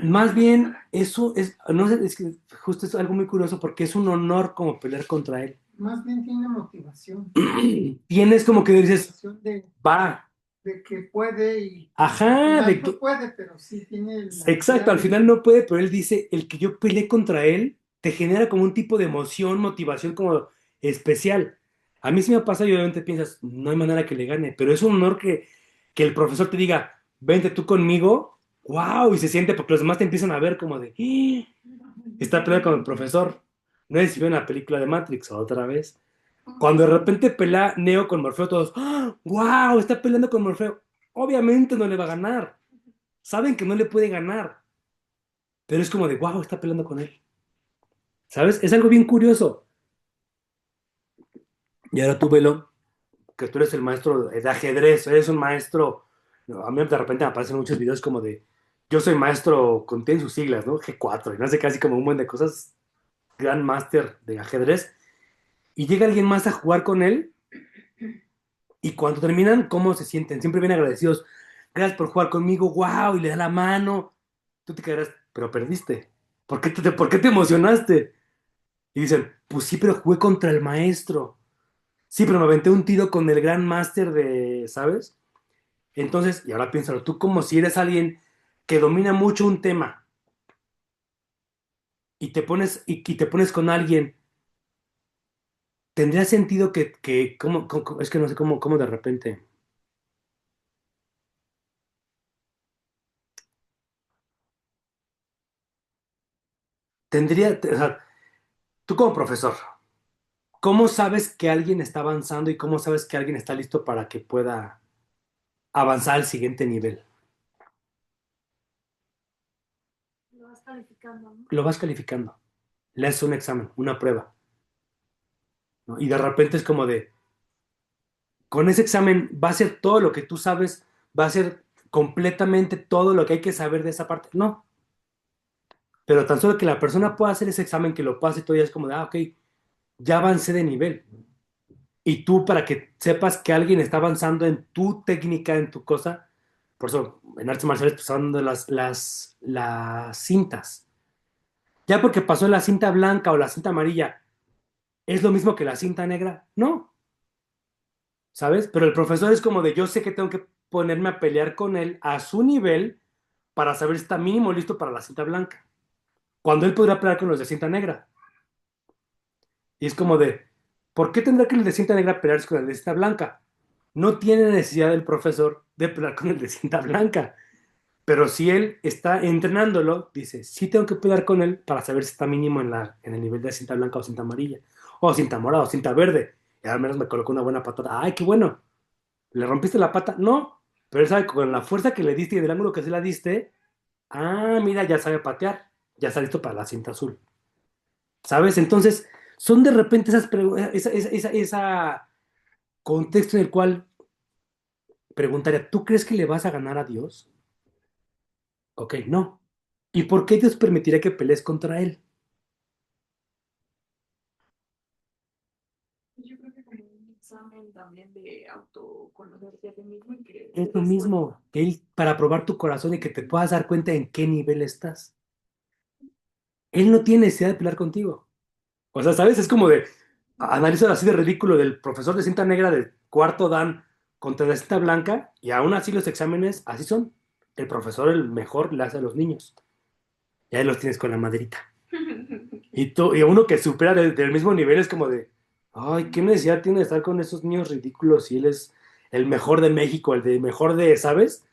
A: Más bien, eso es, no sé, es que justo es algo muy curioso porque es un honor como pelear contra él.
C: Más bien tiene motivación.
A: Tienes como que dices,
C: Motivación
A: va,
C: de que puede y al
A: ajá,
C: final
A: de
C: no
A: que,
C: puede, pero sí tiene la
A: exacto,
C: idea
A: al
C: de
A: final no puede, pero él dice, el que yo peleé contra él, te genera como un tipo de emoción, motivación como especial. A mí sí me pasa y obviamente piensas, no hay manera que le gane, pero es un honor que el profesor te diga, vente tú conmigo, wow, y se siente porque los demás te empiezan a ver como de, está peleando con el profesor. No sé si vieron la película de Matrix otra vez. Cuando de repente pelea Neo con Morfeo, todos, wow, está peleando con Morfeo. Obviamente no le va a ganar. Saben que no le puede ganar. Pero es como de, wow, está peleando con él. ¿Sabes? Es algo bien curioso. Y ahora tú velo, que tú eres el maestro de ajedrez, eres un maestro. No, a mí de repente me aparecen muchos videos como de, yo soy maestro, contiene sus siglas, ¿no? G4, y no sé, casi como un buen de cosas, Grand Master de ajedrez. Y llega alguien más a jugar con él, y cuando terminan, ¿cómo se sienten? Siempre bien agradecidos. Gracias por jugar conmigo, wow, y le da la mano. Tú te quedarás, pero perdiste. ¿Por qué te emocionaste? Y dicen, pues sí, pero jugué contra el maestro. Sí, pero me aventé un tiro con el gran máster de, ¿sabes? Entonces, y ahora piénsalo, tú como si eres alguien que domina mucho un tema y te pones con alguien, ¿tendría sentido es que no sé cómo de repente, o sea, tú como profesor, ¿cómo sabes que alguien está avanzando y cómo sabes que alguien está listo para que pueda avanzar al siguiente nivel?
B: Lo vas calificando, ¿no?
A: Lo vas calificando, le haces un examen, una prueba, ¿no? Y de repente es como de, con ese examen va a ser todo lo que tú sabes, va a ser completamente todo lo que hay que saber de esa parte. No, pero tan solo que la persona pueda hacer ese examen, que lo pase todo, ya es como de, ok, ya avancé de nivel. Y tú, para que sepas que alguien está avanzando en tu técnica, en tu cosa, por eso en artes marciales pues están dando las cintas. Ya porque pasó la cinta blanca o la cinta amarilla, ¿es lo mismo que la cinta negra? No, ¿sabes? Pero el profesor es como de, yo sé que tengo que ponerme a pelear con él a su nivel para saber si está mínimo listo para la cinta blanca. Cuando él podrá pelear con los de cinta negra. Y es como de, ¿por qué tendrá que el de cinta negra pelearse con el de cinta blanca? No tiene necesidad el profesor de pelear con el de cinta blanca. Pero si él está entrenándolo, dice, sí tengo que pelear con él para saber si está mínimo en el nivel de cinta blanca o cinta amarilla. O cinta morada o cinta verde. Y al menos me colocó una buena patada. ¡Ay, qué bueno! ¿Le rompiste la pata? No. Pero él sabe que con la fuerza que le diste y del ángulo que se la diste, mira, ya sabe patear. Ya está listo para la cinta azul. ¿Sabes? Entonces, son de repente esa contexto en el cual preguntaría, ¿tú crees que le vas a ganar a Dios? Ok, no. ¿Y por qué Dios permitiría que pelees contra Él?
D: Yo creo que como un examen también de autoconocerte a ti mismo y que
A: Es
D: te
A: lo
D: des cuenta.
A: mismo que Él para probar tu corazón y que te puedas dar cuenta en qué nivel estás. Él no tiene necesidad de pelear contigo. O sea, ¿sabes? Es como de, analizo así de ridículo del profesor de cinta negra del cuarto Dan contra la cinta blanca y aún así los exámenes así son. El profesor, el mejor, le hace a los niños. Y ahí los tienes con la maderita. Y uno que supera del mismo nivel es como de, ay, ¿qué necesidad tiene de estar con esos niños ridículos si él es el mejor de México, el de mejor de, ¿sabes?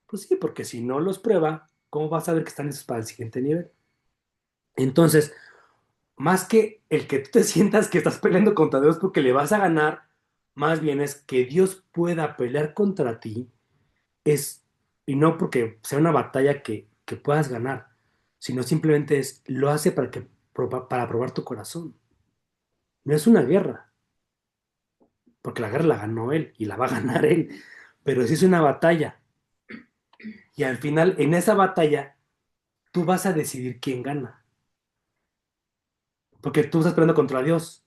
A: Pues sí, porque si no los prueba, ¿cómo vas a ver que están esos para el siguiente nivel? Entonces, más que el que tú te sientas que estás peleando contra Dios porque le vas a ganar, más bien es que Dios pueda pelear contra ti, es, y no porque sea una batalla que puedas ganar, sino simplemente es, lo hace para probar tu corazón. No es una guerra, porque la guerra la ganó él y la va a ganar él, pero sí es una batalla. Y al final, en esa batalla, tú vas a decidir quién gana, porque tú estás peleando contra Dios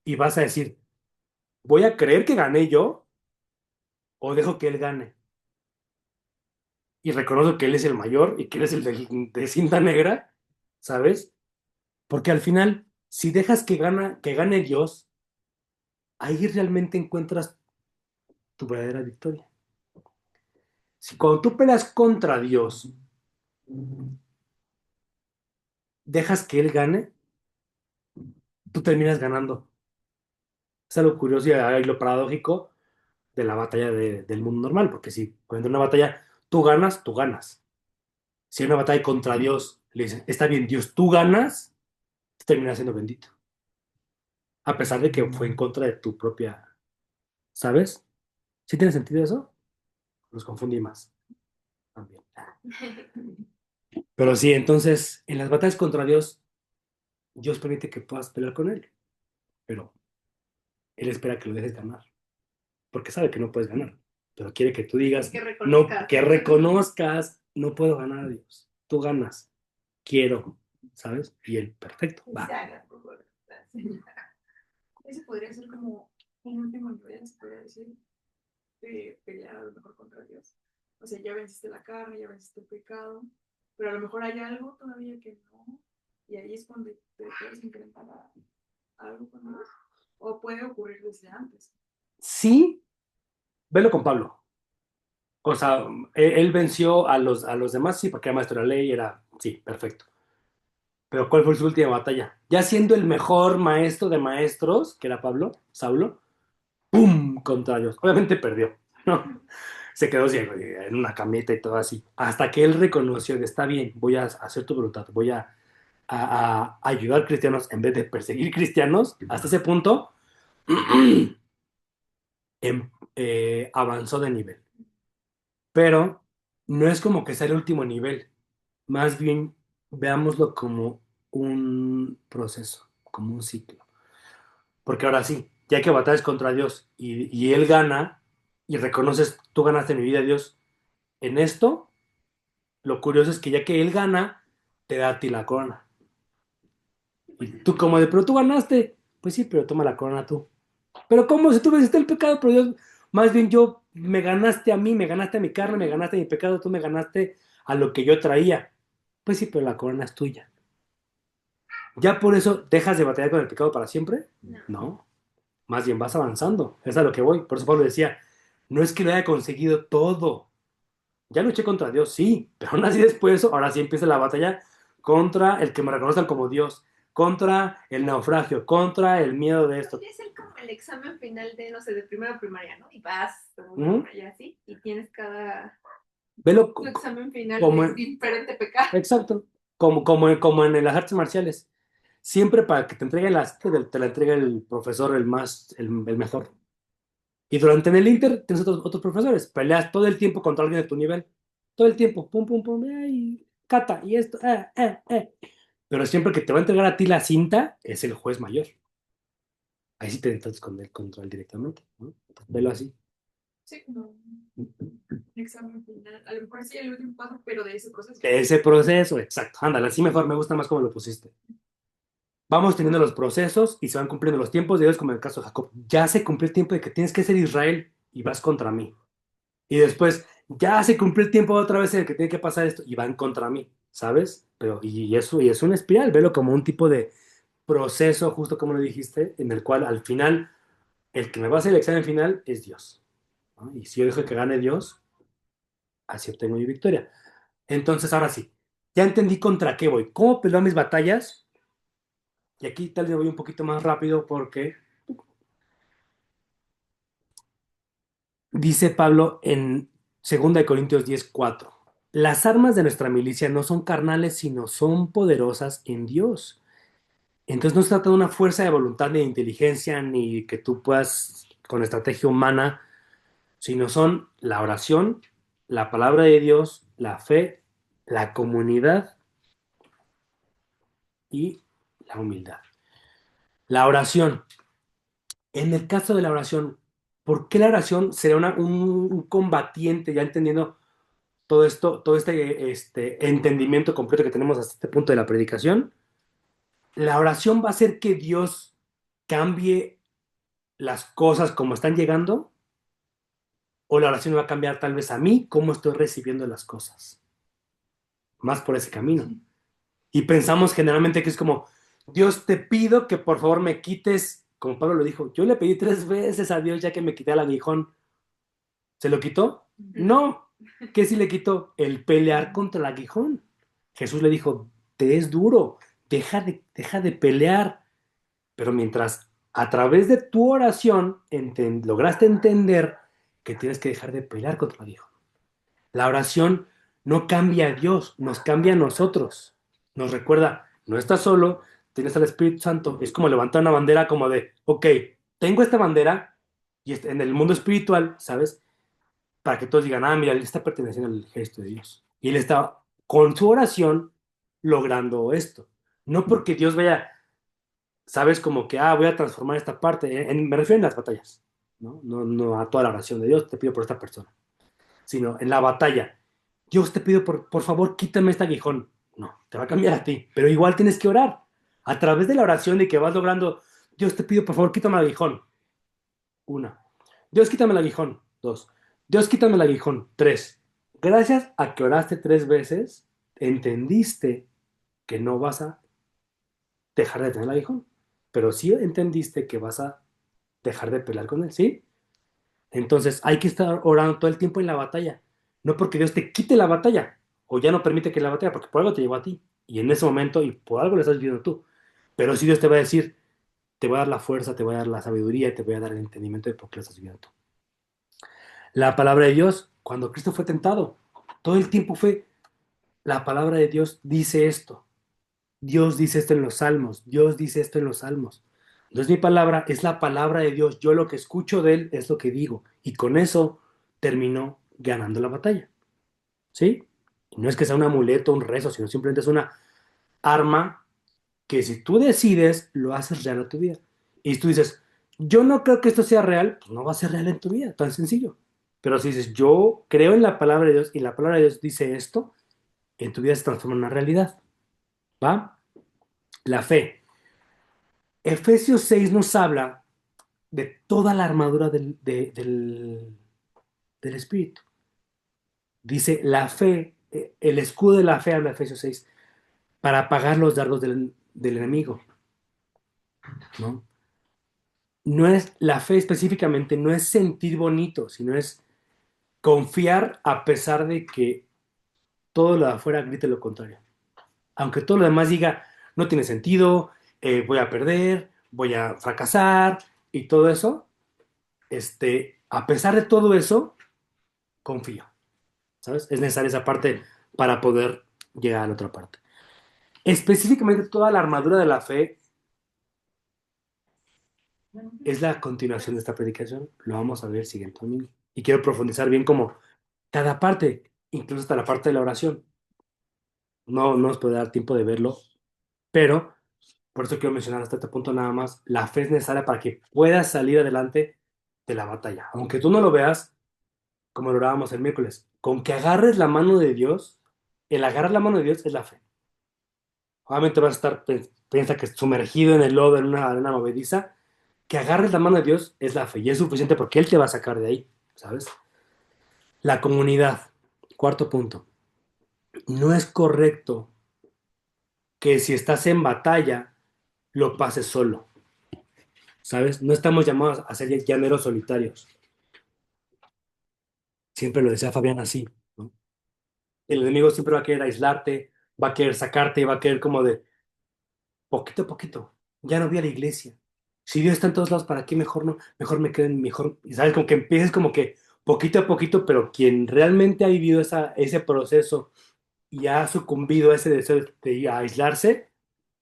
A: y vas a decir, ¿voy a creer que gané yo o dejo que él gane? Y reconozco que él es el mayor y que él es el de cinta negra, ¿sabes? Porque al final, Si dejas que gane Dios, ahí realmente encuentras tu verdadera victoria. Si cuando tú peleas contra Dios, dejas que Él gane, tú terminas ganando. Es algo curioso y lo paradójico de la batalla del mundo normal, porque si cuando en una batalla tú ganas, tú ganas. Si hay una batalla contra Dios, le dicen, está bien, Dios, tú ganas, terminas siendo bendito. A pesar de que fue en contra de tu propia, ¿sabes? ¿Sí tiene sentido eso? Los confundí más también. Pero sí, entonces, en las batallas contra Dios, Dios permite que puedas pelear con Él, pero Él espera que lo dejes ganar, porque sabe que no puedes ganar, pero quiere que tú digas,
B: Que
A: no,
B: reconozcas.
A: que reconozcas, no puedo ganar a Dios, tú ganas, quiero, ¿sabes? Y Él, perfecto, va.
D: Ese podría ser como un último nivel, se podría decir, de pelear a lo mejor contra Dios. O sea, ya venciste la carne, ya venciste el pecado, pero a lo mejor hay algo todavía que no, y ahí es cuando te puedes enfrentar a algo con Dios. O puede ocurrir desde antes.
A: Sí, velo con Pablo. O sea, él venció a los demás, sí, porque era maestro de la ley, era, sí, perfecto. Pero ¿cuál fue su última batalla? Ya siendo el mejor maestro de maestros, que era Pablo, Saulo, ¡pum! Contra Dios. Obviamente perdió, ¿no? Se quedó ciego en una camita y todo así. Hasta que él reconoció que está bien, voy a hacer tu voluntad, voy a ayudar cristianos en vez de perseguir cristianos. Hasta ese punto avanzó de nivel. Pero no es como que sea el último nivel. Más bien, veámoslo como un proceso, como un ciclo. Porque ahora sí, ya que batallas contra Dios y Él gana y reconoces, tú ganaste mi vida, Dios, en esto, lo curioso es que ya que Él gana, te da a ti la corona. Y tú como de, pero tú ganaste. Pues sí, pero toma la corona tú. Pero ¿cómo? Si tú venciste el pecado, pero Dios, más bien yo, me ganaste a mí, me ganaste a mi carne, me ganaste a mi pecado, tú me ganaste a lo que yo traía. Pues sí, pero la corona es tuya. ¿Ya por eso dejas de batallar con el pecado para siempre?
B: No.
A: No, más bien vas avanzando. Es a lo que voy. Por eso Pablo decía, no es que lo haya conseguido todo. Ya luché contra Dios, sí, pero aún así después de eso, ahora sí empieza la batalla contra el que me reconozcan como Dios, contra el naufragio, contra el miedo de esto.
B: Es como el examen final de, no sé, de primero primaria, ¿no? Y vas,
A: Ujú.
B: y así, y tienes cada
A: Velo
B: tu examen final
A: como
B: de diferente pecado.
A: exacto, como en las artes marciales. Siempre para que te entreguen te la entrega el profesor, el mejor. Y durante en el Inter tienes otros profesores. Peleas todo el tiempo contra alguien de tu nivel. Todo el tiempo. Pum, pum, pum. Y cata. Y esto. Pero siempre que te va a entregar a ti la cinta es el juez mayor. Ahí sí te entras con el control directamente, ¿no? Entonces, velo así.
D: Sí, como un examen final. A lo mejor sí el último paso, pero de ese proceso.
A: Ese proceso, exacto. Ándale, así mejor. Me gusta más cómo lo pusiste. Vamos teniendo los procesos y se van cumpliendo los tiempos de Dios, como en el caso de Jacob. Ya se cumplió el tiempo de que tienes que ser Israel y vas contra mí. Y después, ya se cumplió el tiempo otra vez en el que tiene que pasar esto y van contra mí, ¿sabes? Pero, eso y es una espiral, velo como un tipo de proceso, justo como lo dijiste, en el cual al final, el que me va a hacer el examen final es Dios, ¿no? Y si yo dejo que gane Dios, así obtengo mi victoria. Entonces, ahora sí, ya entendí contra qué voy, cómo peleo mis batallas, y aquí tal vez voy un poquito más rápido porque dice Pablo en 2 Corintios 10:4. Las armas de nuestra milicia no son carnales, sino son poderosas en Dios. Entonces no se trata de una fuerza de voluntad ni de inteligencia, ni que tú puedas con estrategia humana, sino son la oración, la palabra de Dios, la fe, la comunidad y la humildad. La oración. En el caso de la oración, ¿por qué la oración sería un combatiente, ya entendiendo todo esto, todo este entendimiento completo que tenemos hasta este punto de la predicación? La oración va a hacer que Dios cambie las cosas como están llegando, o la oración va a cambiar tal vez a mí cómo estoy recibiendo las cosas. Más por ese camino. Y pensamos generalmente que es como, Dios, te pido que por favor me quites, como Pablo lo dijo, yo le pedí 3 veces a Dios ya que me quité el aguijón. ¿Se lo quitó? No. ¿Qué sí le quitó? El pelear contra el aguijón. Jesús le dijo, te es duro, deja de pelear. Pero mientras a través de tu oración lograste entender que tienes que dejar de pelear contra el aguijón. La oración no cambia a Dios, nos cambia a nosotros. Nos recuerda, no estás solo, tienes al Espíritu Santo. Es como levantar una bandera como de, ok, tengo esta bandera y en el mundo espiritual, ¿sabes? Para que todos digan, ah, mira, él está perteneciendo al ejército de Dios. Y él está con su oración logrando esto. No porque Dios vaya, sabes, como que, voy a transformar esta parte. Me refiero en las batallas, ¿no? No a toda la oración de Dios, te pido por esta persona, sino en la batalla. Dios, te pido, por favor, quítame este aguijón. No, te va a cambiar a ti, pero igual tienes que orar. A través de la oración de que vas logrando, Dios, te pido, por favor, quítame el aguijón. Una. Dios, quítame el aguijón. Dos. Dios, quítame el aguijón. Tres. Gracias a que oraste 3 veces, entendiste que no vas a dejar de tener el aguijón, pero sí entendiste que vas a dejar de pelear con él, ¿sí? Entonces hay que estar orando todo el tiempo en la batalla. No porque Dios te quite la batalla o ya no permite que la batalla, porque por algo te llevó a ti. Y en ese momento, y por algo lo estás viviendo tú. Pero sí Dios te va a decir, te voy a dar la fuerza, te voy a dar la sabiduría, te voy a dar el entendimiento de por qué lo estás viviendo tú. La palabra de Dios, cuando Cristo fue tentado, todo el tiempo fue, la palabra de Dios dice esto. Dios dice esto en los salmos. Dios dice esto en los salmos. No es mi palabra, es la palabra de Dios. Yo lo que escucho de él es lo que digo. Y con eso terminó ganando la batalla. ¿Sí? Y no es que sea un amuleto, un rezo, sino simplemente es una arma que si tú decides, lo haces real a tu vida. Y si tú dices, yo no creo que esto sea real, pues no va a ser real en tu vida, tan sencillo. Pero si dices, yo creo en la palabra de Dios y la palabra de Dios dice esto, en tu vida se transforma en una realidad. ¿Va? La fe. Efesios 6 nos habla de toda la armadura del Espíritu. Dice la fe, el escudo de la fe, habla Efesios 6 para apagar los dardos del enemigo, ¿no? No es la fe específicamente, no es sentir bonito, sino es confiar a pesar de que todo lo de afuera grite lo contrario. Aunque todo lo demás diga, no tiene sentido, voy a perder, voy a fracasar y todo eso, a pesar de todo eso, confío, ¿sabes? Es necesaria esa parte para poder llegar a la otra parte. Específicamente toda la armadura de la fe es la continuación de esta predicación. Lo vamos a ver el siguiente domingo. Y quiero profundizar bien como cada parte, incluso hasta la parte de la oración. No nos puede dar tiempo de verlo, pero por eso quiero mencionar hasta este punto nada más. La fe es necesaria para que puedas salir adelante de la batalla. Aunque tú no lo veas, como lo orábamos el miércoles, con que agarres la mano de Dios, el agarrar la mano de Dios es la fe. Obviamente vas a estar, piensa que sumergido en el lodo, en una arena movediza, que agarres la mano de Dios es la fe y es suficiente porque Él te va a sacar de ahí, ¿sabes? La comunidad, cuarto punto. No es correcto que si estás en batalla lo pases solo, ¿sabes? No estamos llamados a ser llaneros solitarios. Siempre lo decía Fabián así, ¿no? El enemigo siempre va a querer aislarte, va a querer sacarte, va a querer como de poquito a poquito. Ya no voy a la iglesia. Si Dios está en todos lados, ¿para qué mejor no? Mejor me quedo mejor. Y sabes, como que empieces como que poquito a poquito, pero quien realmente ha vivido ese proceso y ha sucumbido a ese deseo de ir a aislarse,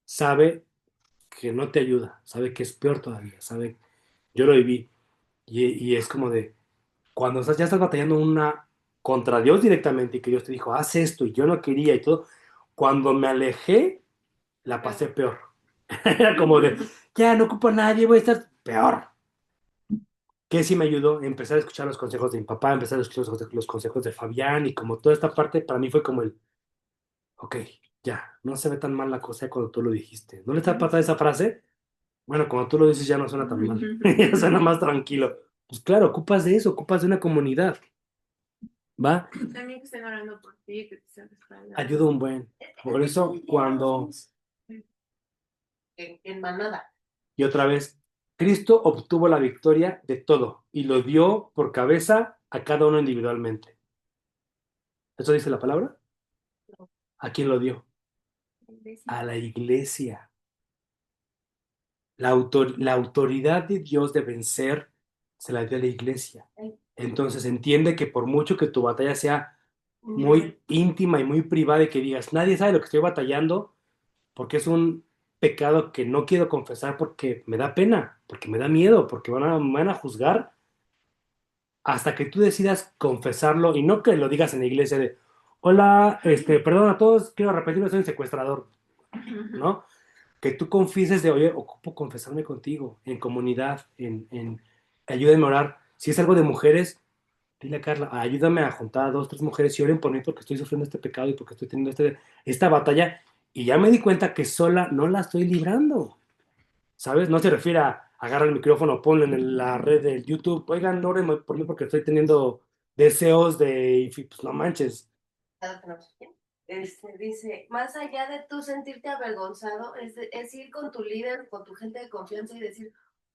A: sabe que no te ayuda, sabe que es peor todavía, sabe, yo lo viví y es como de, cuando ya estás batallando una contra Dios directamente y que Dios te dijo, haz esto y yo no quería y todo, cuando me alejé, la pasé peor. Era como de, ya no ocupo a nadie, voy a estar peor. Que sí me ayudó, empezar a escuchar los consejos de mi papá, empezar a escuchar los consejos de Fabián y como toda esta parte para mí fue como el, ok, ya, no se ve tan mal la cosa cuando tú lo dijiste. ¿No le está pasando esa frase? Bueno, cuando tú lo dices ya no suena tan mal, ya suena más tranquilo. Pues claro, ocupas de eso, ocupas de una comunidad, ¿va?
B: También que estén orando por ti, que te estén respaldando.
A: Ayuda un buen. Por eso cuando
E: en manada.
A: Y otra vez, Cristo obtuvo la victoria de todo y lo dio por cabeza a cada uno individualmente. ¿Eso dice la palabra? ¿A quién lo dio? A la iglesia. La autoridad de Dios de vencer se la dio a la iglesia. Entonces entiende que por mucho que tu batalla sea muy íntima y muy privada y que digas, nadie sabe lo que estoy batallando, porque es un pecado que no quiero confesar porque me da pena, porque me da miedo, porque me van a juzgar, hasta que tú decidas confesarlo y no que lo digas en la iglesia de, hola, perdón a todos, quiero repetirlo, soy un secuestrador, ¿no? Que tú confieses de, oye, ocupo confesarme contigo, en comunidad, ayúdame a orar. Si es algo de mujeres, dile a Carla, ayúdame a juntar a dos, tres mujeres y oren por mí porque estoy sufriendo este pecado y porque estoy teniendo esta batalla. Y ya me di cuenta que sola no la estoy librando, ¿sabes? No se refiere a agarrar el micrófono, ponlo en la red del YouTube, oigan, oren por mí porque estoy teniendo deseos de, pues no manches.
E: Dice, más allá de tú sentirte avergonzado, es ir con tu líder, con tu gente de confianza y decir,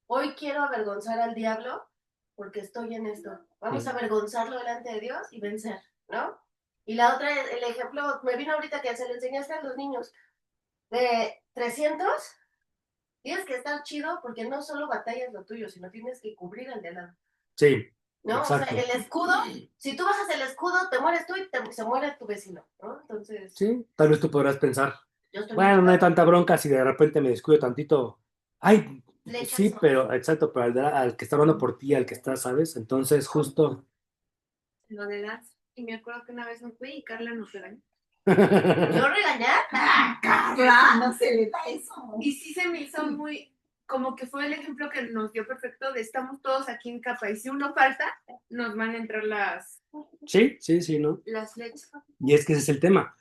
E: hoy quiero avergonzar al diablo porque estoy en esto. Vamos a avergonzarlo delante de Dios y vencer, ¿no? Y la otra, el ejemplo, me vino ahorita que se le enseñaste a los niños de 300, tienes que estar chido porque no solo batallas lo tuyo, sino tienes que cubrir al de al lado.
A: Sí,
E: ¿No?
A: exacto.
E: O sea, el escudo, si tú bajas el escudo, te mueres tú y se muere tu vecino, ¿no? Entonces...
A: Sí, tal vez tú podrás pensar,
E: Yo estoy
A: bueno, no hay
E: listo.
A: tanta bronca si de repente me descuido tantito. Ay,
E: Le echas
A: sí,
E: ojos.
A: pero exacto, pero al que está hablando por ti, al que está, ¿sabes? Entonces, justo.
B: Lo de las. Y me acuerdo que una vez no fui y Carla nos regañó.
E: ¿Yo regañar?
C: Carla, no se le da eso.
B: Y sí se me hizo muy, como que fue el ejemplo que nos dio perfecto de estamos todos aquí en capa y si uno falta, nos van a entrar
A: Sí, ¿no?
B: las flechas.
A: Y es que ese es el tema.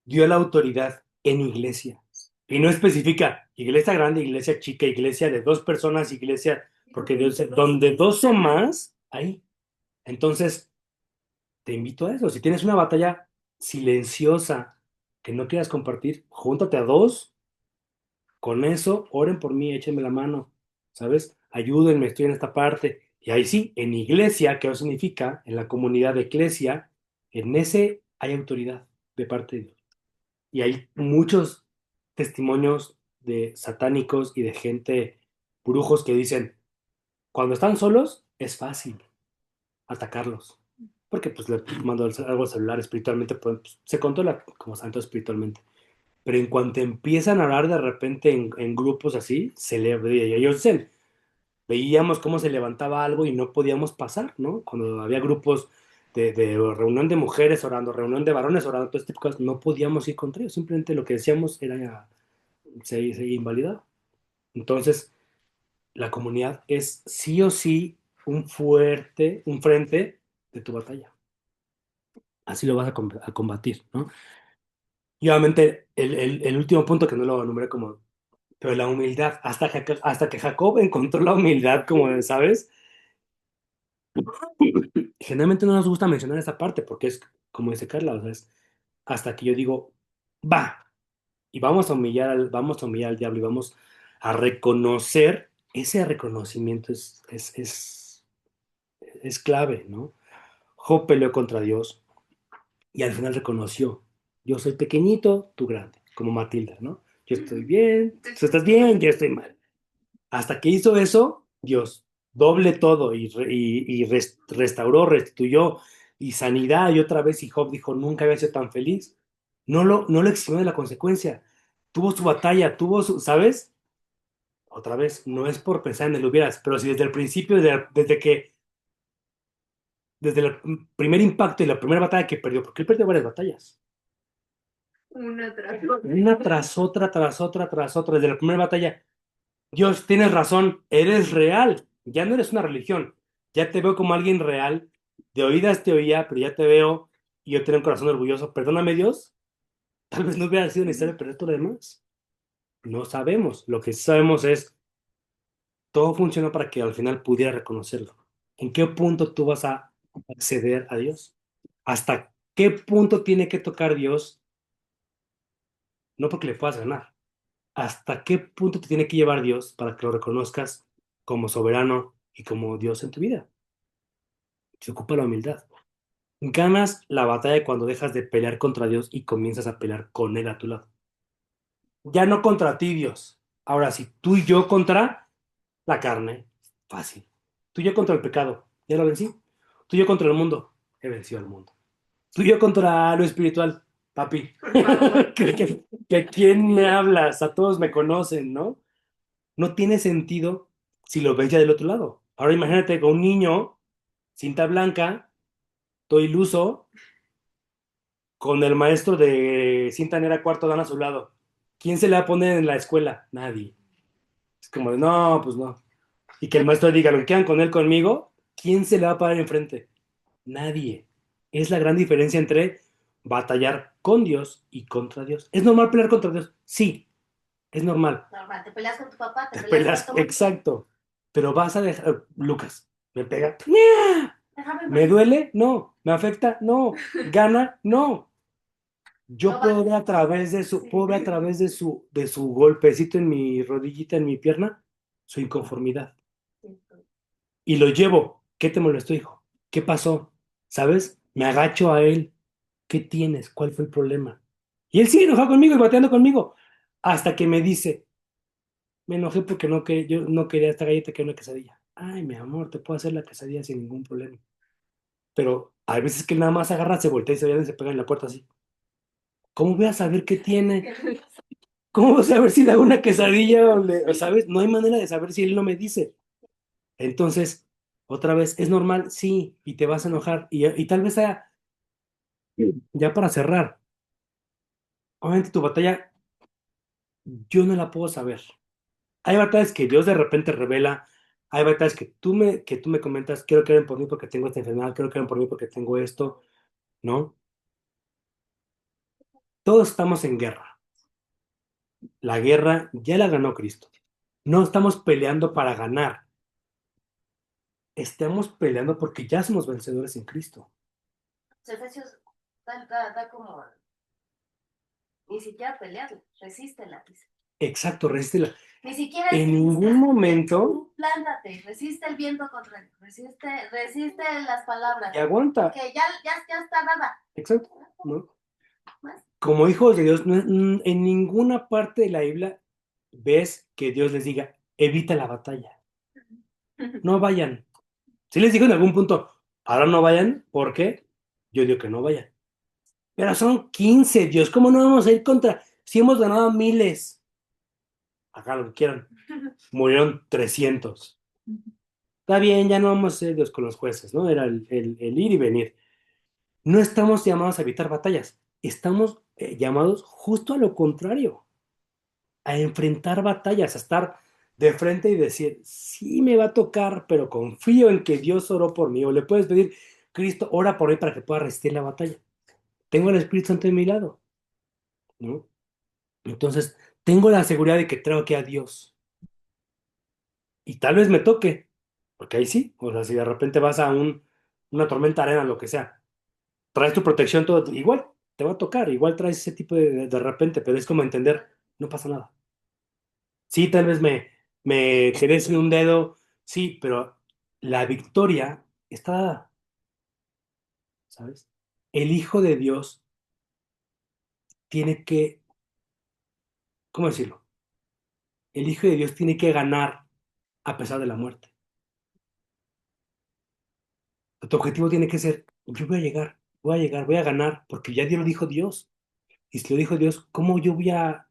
A: Dio la autoridad en iglesia. Y no especifica iglesia grande, iglesia chica, iglesia de dos personas, iglesia, porque Dios, donde dos o más, ahí. Entonces, te invito a eso. Si tienes una batalla silenciosa que no quieras compartir, júntate a dos. Con eso, oren por mí, échenme la mano, ¿sabes? Ayúdenme, estoy en esta parte. Y ahí sí, en iglesia, ¿qué significa? En la comunidad de iglesia, en ese hay autoridad de parte de Dios. Y hay muchos testimonios de satánicos y de gente, brujos, que dicen, cuando están solos, es fácil atacarlos. Porque pues le mando algo al celular espiritualmente, pues, se controla como santo espiritualmente. Pero en cuanto empiezan a hablar de repente en grupos así, se le ellos dicen, veíamos cómo se levantaba algo y no podíamos pasar, ¿no? Cuando había grupos de reunión de mujeres orando, reunión de varones orando, todo este tipo de cosas, no podíamos ir contra ellos, simplemente lo que decíamos era, se invalidaba. Entonces, la comunidad es sí o sí un frente de tu batalla. Así lo vas a combatir, ¿no? Y obviamente el último punto que no lo nombré como, pero la humildad, hasta que Jacob encontró la humildad, como sabes, generalmente no nos gusta mencionar esa parte porque es, como dice Carla, o sea, es hasta que yo digo, va, y vamos a humillar al diablo y vamos a reconocer, ese reconocimiento es clave, ¿no? Job peleó contra Dios y al final reconoció, yo soy pequeñito, tú grande, como Matilda, ¿no? Yo estoy bien, tú estás bien, yo estoy mal. Hasta que hizo eso, Dios doble todo y restauró, restituyó y sanidad y otra vez y Job dijo, nunca había sido tan feliz. No lo eximió de la consecuencia. Tuvo su batalla, ¿sabes? Otra vez, no es por pensar en el hubieras, pero si desde el principio, desde el primer impacto y la primera batalla que perdió, porque él perdió varias batallas.
B: Una tras otra.
A: Una tras otra, tras otra, tras otra, desde la primera batalla. Dios, tienes razón, eres real, ya no eres una religión, ya te veo como alguien real, de oídas te oía, pero ya te veo y yo tengo un corazón orgulloso, perdóname Dios, tal vez no hubiera sido necesario perder todo lo demás, no sabemos, lo que sí sabemos es, todo funcionó para que al final pudiera reconocerlo. ¿En qué punto tú vas a acceder a Dios? ¿Hasta qué punto tiene que tocar Dios? No porque le puedas ganar, ¿hasta qué punto te tiene que llevar Dios para que lo reconozcas como soberano y como Dios en tu vida? Se ocupa la humildad. Ganas la batalla cuando dejas de pelear contra Dios y comienzas a pelear con Él a tu lado. Ya no contra ti, Dios. Ahora sí, tú y yo contra la carne, fácil. Tú y yo contra el pecado, ya lo vencí. Tú y yo contra el mundo, he vencido al mundo. Tú y yo contra lo espiritual, papi.
B: Por favor.
A: ¿Que quién me hablas? A todos me conocen, ¿no? No tiene sentido si lo ves ya del otro lado. Ahora imagínate con un niño, cinta blanca, todo iluso, con el maestro de cinta negra cuarto dan a su lado. ¿Quién se le va a poner en la escuela? Nadie. Es como de, no, pues no. Y que el maestro diga, ¿lo que quedan con él conmigo? ¿Quién se le va a parar enfrente? Nadie. Es la gran diferencia entre batallar con Dios y contra Dios. ¿Es normal pelear contra Dios? Sí, es normal.
E: Normal, te peleas con tu papá, te
A: Te
E: peleas
A: peleas,
E: con tu...
A: exacto. Pero vas a dejar, Lucas, me pega.
E: Déjame
A: ¿Me duele? No. ¿Me afecta? No. ¿Gana? No. Yo
E: No
A: puedo
E: va-
A: ver a través de su,
E: Sí.
A: puedo ver a través de su golpecito en mi rodillita, en mi pierna, su inconformidad. Y lo llevo. ¿Qué te molestó, hijo? ¿Qué pasó? ¿Sabes? Me agacho a él. ¿Qué tienes? ¿Cuál fue el problema? Y él sigue enojado conmigo y bateando conmigo. Hasta que me dice, me enojé porque yo no quería esta galleta que una quesadilla. Ay, mi amor, te puedo hacer la quesadilla sin ningún problema. Pero hay veces que nada más agarra, se voltea y se pega en la puerta así. ¿Cómo voy a saber qué tiene? ¿Cómo voy a saber si le hago una quesadilla o sabes? No hay manera de saber si él no me dice. Entonces, otra vez, ¿es normal? Sí, y te vas a enojar. Y tal vez sea, ya para cerrar, obviamente tu batalla, yo no la puedo saber. Hay batallas que Dios de repente revela, hay batallas que tú me comentas, quiero que oren por mí porque tengo esta enfermedad, quiero que oren por mí porque tengo esto, ¿no? Todos estamos en guerra. La guerra ya la ganó Cristo. No estamos peleando para ganar, estamos peleando porque ya somos vencedores en Cristo.
E: Efesios da como ni siquiera pelearla, resístela, dice.
A: Exacto, resiste.
E: Ni siquiera
A: En ningún momento
E: tú plántate, resiste el viento contra él, resiste las palabras.
A: y aguanta.
E: Que ya está nada.
A: Exacto, ¿no? Como hijos de Dios, en ninguna parte de la Biblia ves que Dios les diga, evita la batalla. No vayan. Si les dijo en algún punto, ahora no vayan, ¿por qué? Yo digo que no vayan. Pero son 15 Dios, ¿cómo no vamos a ir contra? Si hemos ganado miles. Hagan lo que quieran. Murieron 300. Está bien, ya no vamos a ser Dios con los jueces, ¿no? Era el ir y venir. No estamos llamados a evitar batallas. Estamos llamados justo a lo contrario, a enfrentar batallas, a estar de frente y decir, sí me va a tocar, pero confío en que Dios oró por mí. O le puedes pedir, Cristo, ora por mí para que pueda resistir la batalla. Tengo el Espíritu Santo de mi lado, ¿no? Entonces, tengo la seguridad de que traigo aquí a Dios. Y tal vez me toque, porque ahí sí, o sea, si de repente vas a una tormenta de arena, lo que sea, traes tu protección, todo, igual te va a tocar, igual traes ese tipo de repente, pero es como entender, no pasa nada. Sí, tal vez me querés en un dedo, sí, pero la victoria está dada, ¿sabes? El Hijo de Dios tiene que, ¿cómo decirlo? El Hijo de Dios tiene que ganar a pesar de la muerte. Tu objetivo tiene que ser, yo voy a ganar, porque ya Dios lo dijo Dios. Y si lo dijo Dios, ¿cómo yo voy a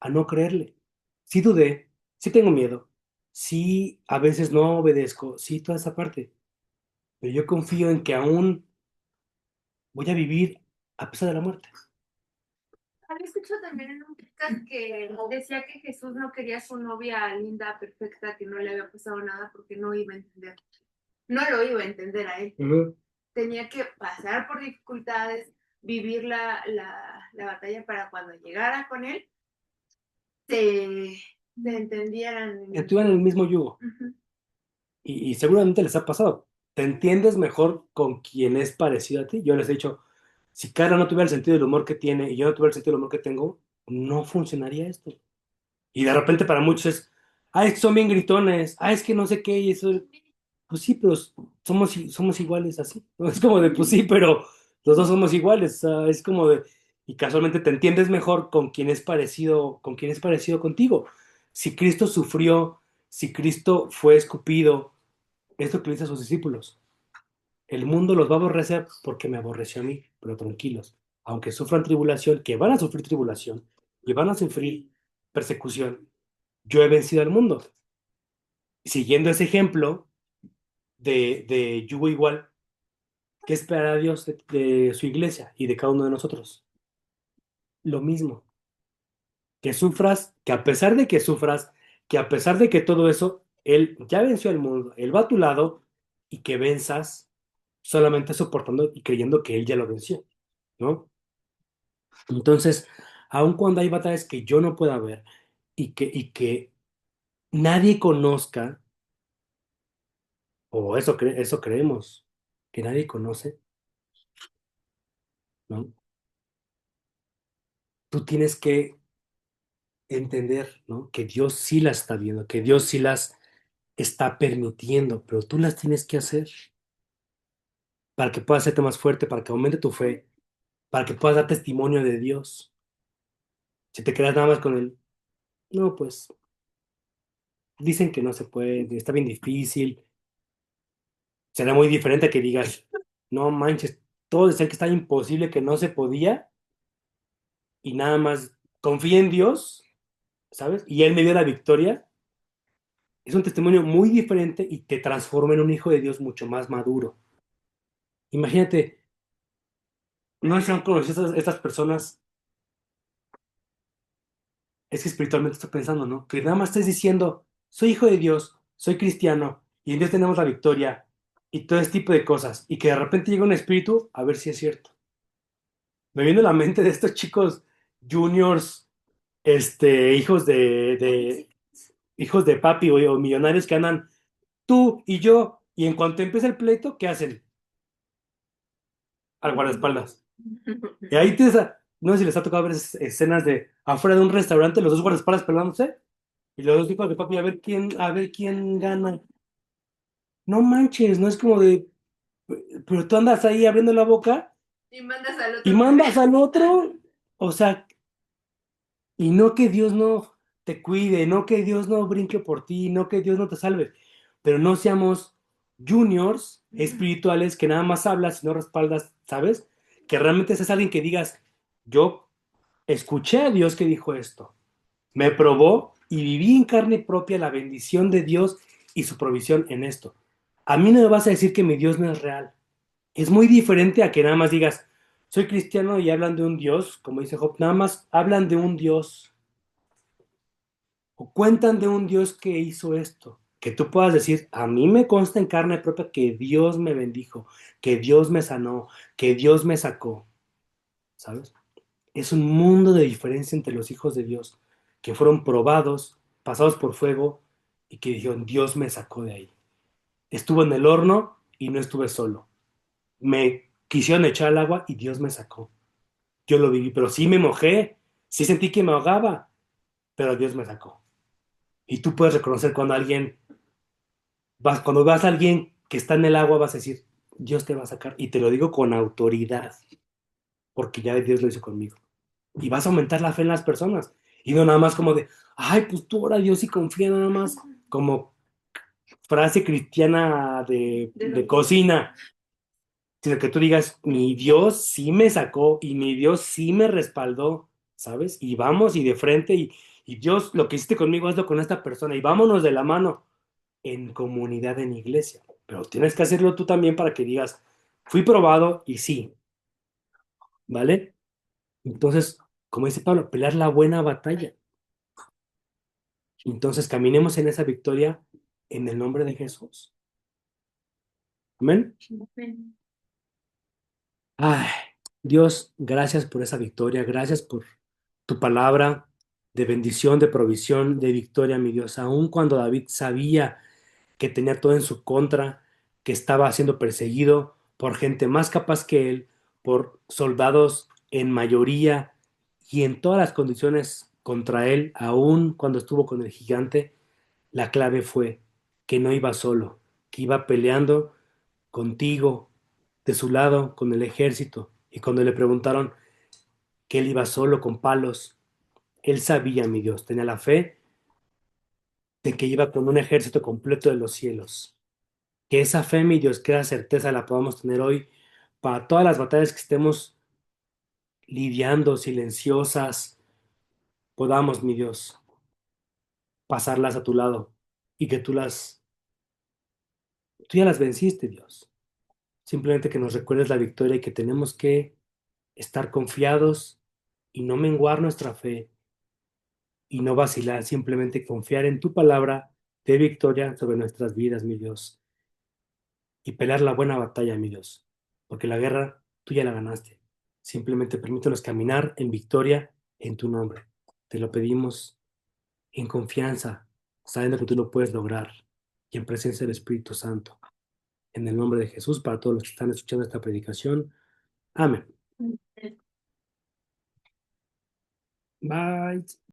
A: no creerle? Sí dudé, sí tengo miedo, sí a veces no obedezco, sí toda esa parte, pero yo confío en que aún voy a vivir a pesar de la muerte.
B: Había escuchado también en un podcast que decía que Jesús no quería a su novia linda, perfecta, que no le había pasado nada porque no iba a entender. No lo iba a entender a él. Tenía que pasar por dificultades, vivir la batalla para cuando llegara con él, se entendieran.
A: Estuvieron en el mismo yugo
B: Ujú.
A: y seguramente les ha pasado. Te entiendes mejor con quien es parecido a ti. Yo les he dicho, si Carla no tuviera el sentido del humor que tiene y yo no tuviera el sentido del humor que tengo, no funcionaría esto. Y de repente para muchos es, es que son bien gritones, es que no sé qué, y eso, pues sí, pero somos iguales así, ¿no? Es como de, pues sí, pero los dos somos iguales, o sea, es como de, y casualmente te entiendes mejor con quien es parecido contigo. Si Cristo sufrió, si Cristo fue escupido, es lo que le dice a sus discípulos. El mundo los va a aborrecer porque me aborreció a mí, pero tranquilos, aunque sufran tribulación, que van a sufrir tribulación y van a sufrir persecución, yo he vencido al mundo. Siguiendo ese ejemplo de yugo igual, ¿qué espera Dios de su iglesia y de cada uno de nosotros? Lo mismo, que sufras, que a pesar de que sufras, que a pesar de que todo eso, Él ya venció al mundo, Él va a tu lado y que venzas solamente soportando y creyendo que Él ya lo venció, ¿no? Entonces, aun cuando hay batallas que yo no pueda ver y que nadie conozca, o eso creemos, que nadie conoce, ¿no? Tú tienes que entender, ¿no? Que Dios sí las está viendo, que Dios sí las está permitiendo, pero tú las tienes que hacer para que puedas hacerte más fuerte, para que aumente tu fe, para que puedas dar testimonio de Dios. Si te quedas nada más con el, no, pues dicen que no se puede, está bien difícil, será muy diferente a que digas, no manches, todos decían que estaba imposible, que no se podía, y nada más confía en Dios, ¿sabes? Y Él me dio la victoria. Es un testimonio muy diferente y te transforma en un hijo de Dios mucho más maduro. Imagínate, no sé si han conocido estas personas, es que espiritualmente estoy pensando, ¿no? Que nada más estés diciendo, soy hijo de Dios, soy cristiano, y en Dios tenemos la victoria, y todo ese tipo de cosas, y que de repente llega un espíritu, a ver si es cierto. Me viene a la mente de estos chicos juniors, hijos hijos de papi o millonarios que andan tú y yo, y en cuanto empieza el pleito, ¿qué hacen? Al guardaespaldas. Y ahí no sé si les ha tocado ver esas escenas de afuera de un restaurante, los dos guardaespaldas peleándose, y los dos hijos de papi a ver quién gana. No manches, no es como de, pero tú andas ahí abriendo la boca
B: Y mandas al
A: y
B: otro.
A: mandas al otro, o sea, y no que Dios no te cuide, no que Dios no brinque por ti, no que Dios no te salve, pero no seamos juniors espirituales que nada más hablas y no respaldas, ¿sabes? Que realmente seas alguien que digas, yo escuché a Dios que dijo esto, me probó y viví en carne propia la bendición de Dios y su provisión en esto. A mí no me vas a decir que mi Dios no es real. Es muy diferente a que nada más digas, soy cristiano y hablan de un Dios, como dice Job, nada más hablan de un Dios o cuentan de un Dios que hizo esto. Que tú puedas decir, a mí me consta en carne propia que Dios me bendijo, que Dios me sanó, que Dios me sacó, ¿sabes? Es un mundo de diferencia entre los hijos de Dios que fueron probados, pasados por fuego y que dijeron, Dios me sacó de ahí. Estuve en el horno y no estuve solo. Me quisieron echar al agua y Dios me sacó. Yo lo viví, pero sí me mojé, sí sentí que me ahogaba, pero Dios me sacó. Y tú puedes reconocer cuando vas a alguien que está en el agua, vas a decir, Dios te va a sacar. Y te lo digo con autoridad, porque ya Dios lo hizo conmigo. Y vas a aumentar la fe en las personas. Y no nada más como de, ay, pues tú ora a Dios y confía nada más, como frase cristiana de cocina, sino que tú digas, mi Dios sí me sacó y mi Dios sí me respaldó, ¿sabes? Y vamos y de frente y Dios, lo que hiciste conmigo, hazlo con esta persona y vámonos de la mano en comunidad, en iglesia. Pero tienes que hacerlo tú también para que digas, fui probado y sí, ¿vale? Entonces, como dice Pablo, pelear la buena batalla. Entonces, caminemos en esa victoria en el nombre de Jesús. Amén. Ay, Dios, gracias por esa victoria, gracias por tu palabra de bendición, de provisión, de victoria, mi Dios. Aun cuando David sabía que tenía todo en su contra, que estaba siendo perseguido por gente más capaz que él, por soldados en mayoría y en todas las condiciones contra él, aún cuando estuvo con el gigante, la clave fue que no iba solo, que iba peleando contigo, de su lado, con el ejército. Y cuando le preguntaron que él iba solo con palos, él sabía, mi Dios, tenía la fe de que iba con un ejército completo de los cielos. Que esa fe, mi Dios, que esa certeza la podamos tener hoy para todas las batallas que estemos lidiando, silenciosas, podamos, mi Dios, pasarlas a tu lado y que tú ya las venciste, Dios. Simplemente que nos recuerdes la victoria y que tenemos que estar confiados y no menguar nuestra fe y no vacilar, simplemente confiar en tu palabra de victoria sobre nuestras vidas, mi Dios, y pelear la buena batalla, mi Dios, porque la guerra tú ya la ganaste. Simplemente permítanos caminar en victoria en tu nombre. Te lo pedimos en confianza, sabiendo que tú lo puedes lograr y en presencia del Espíritu Santo. En el nombre de Jesús, para todos los que están escuchando esta predicación. Amén. Bye.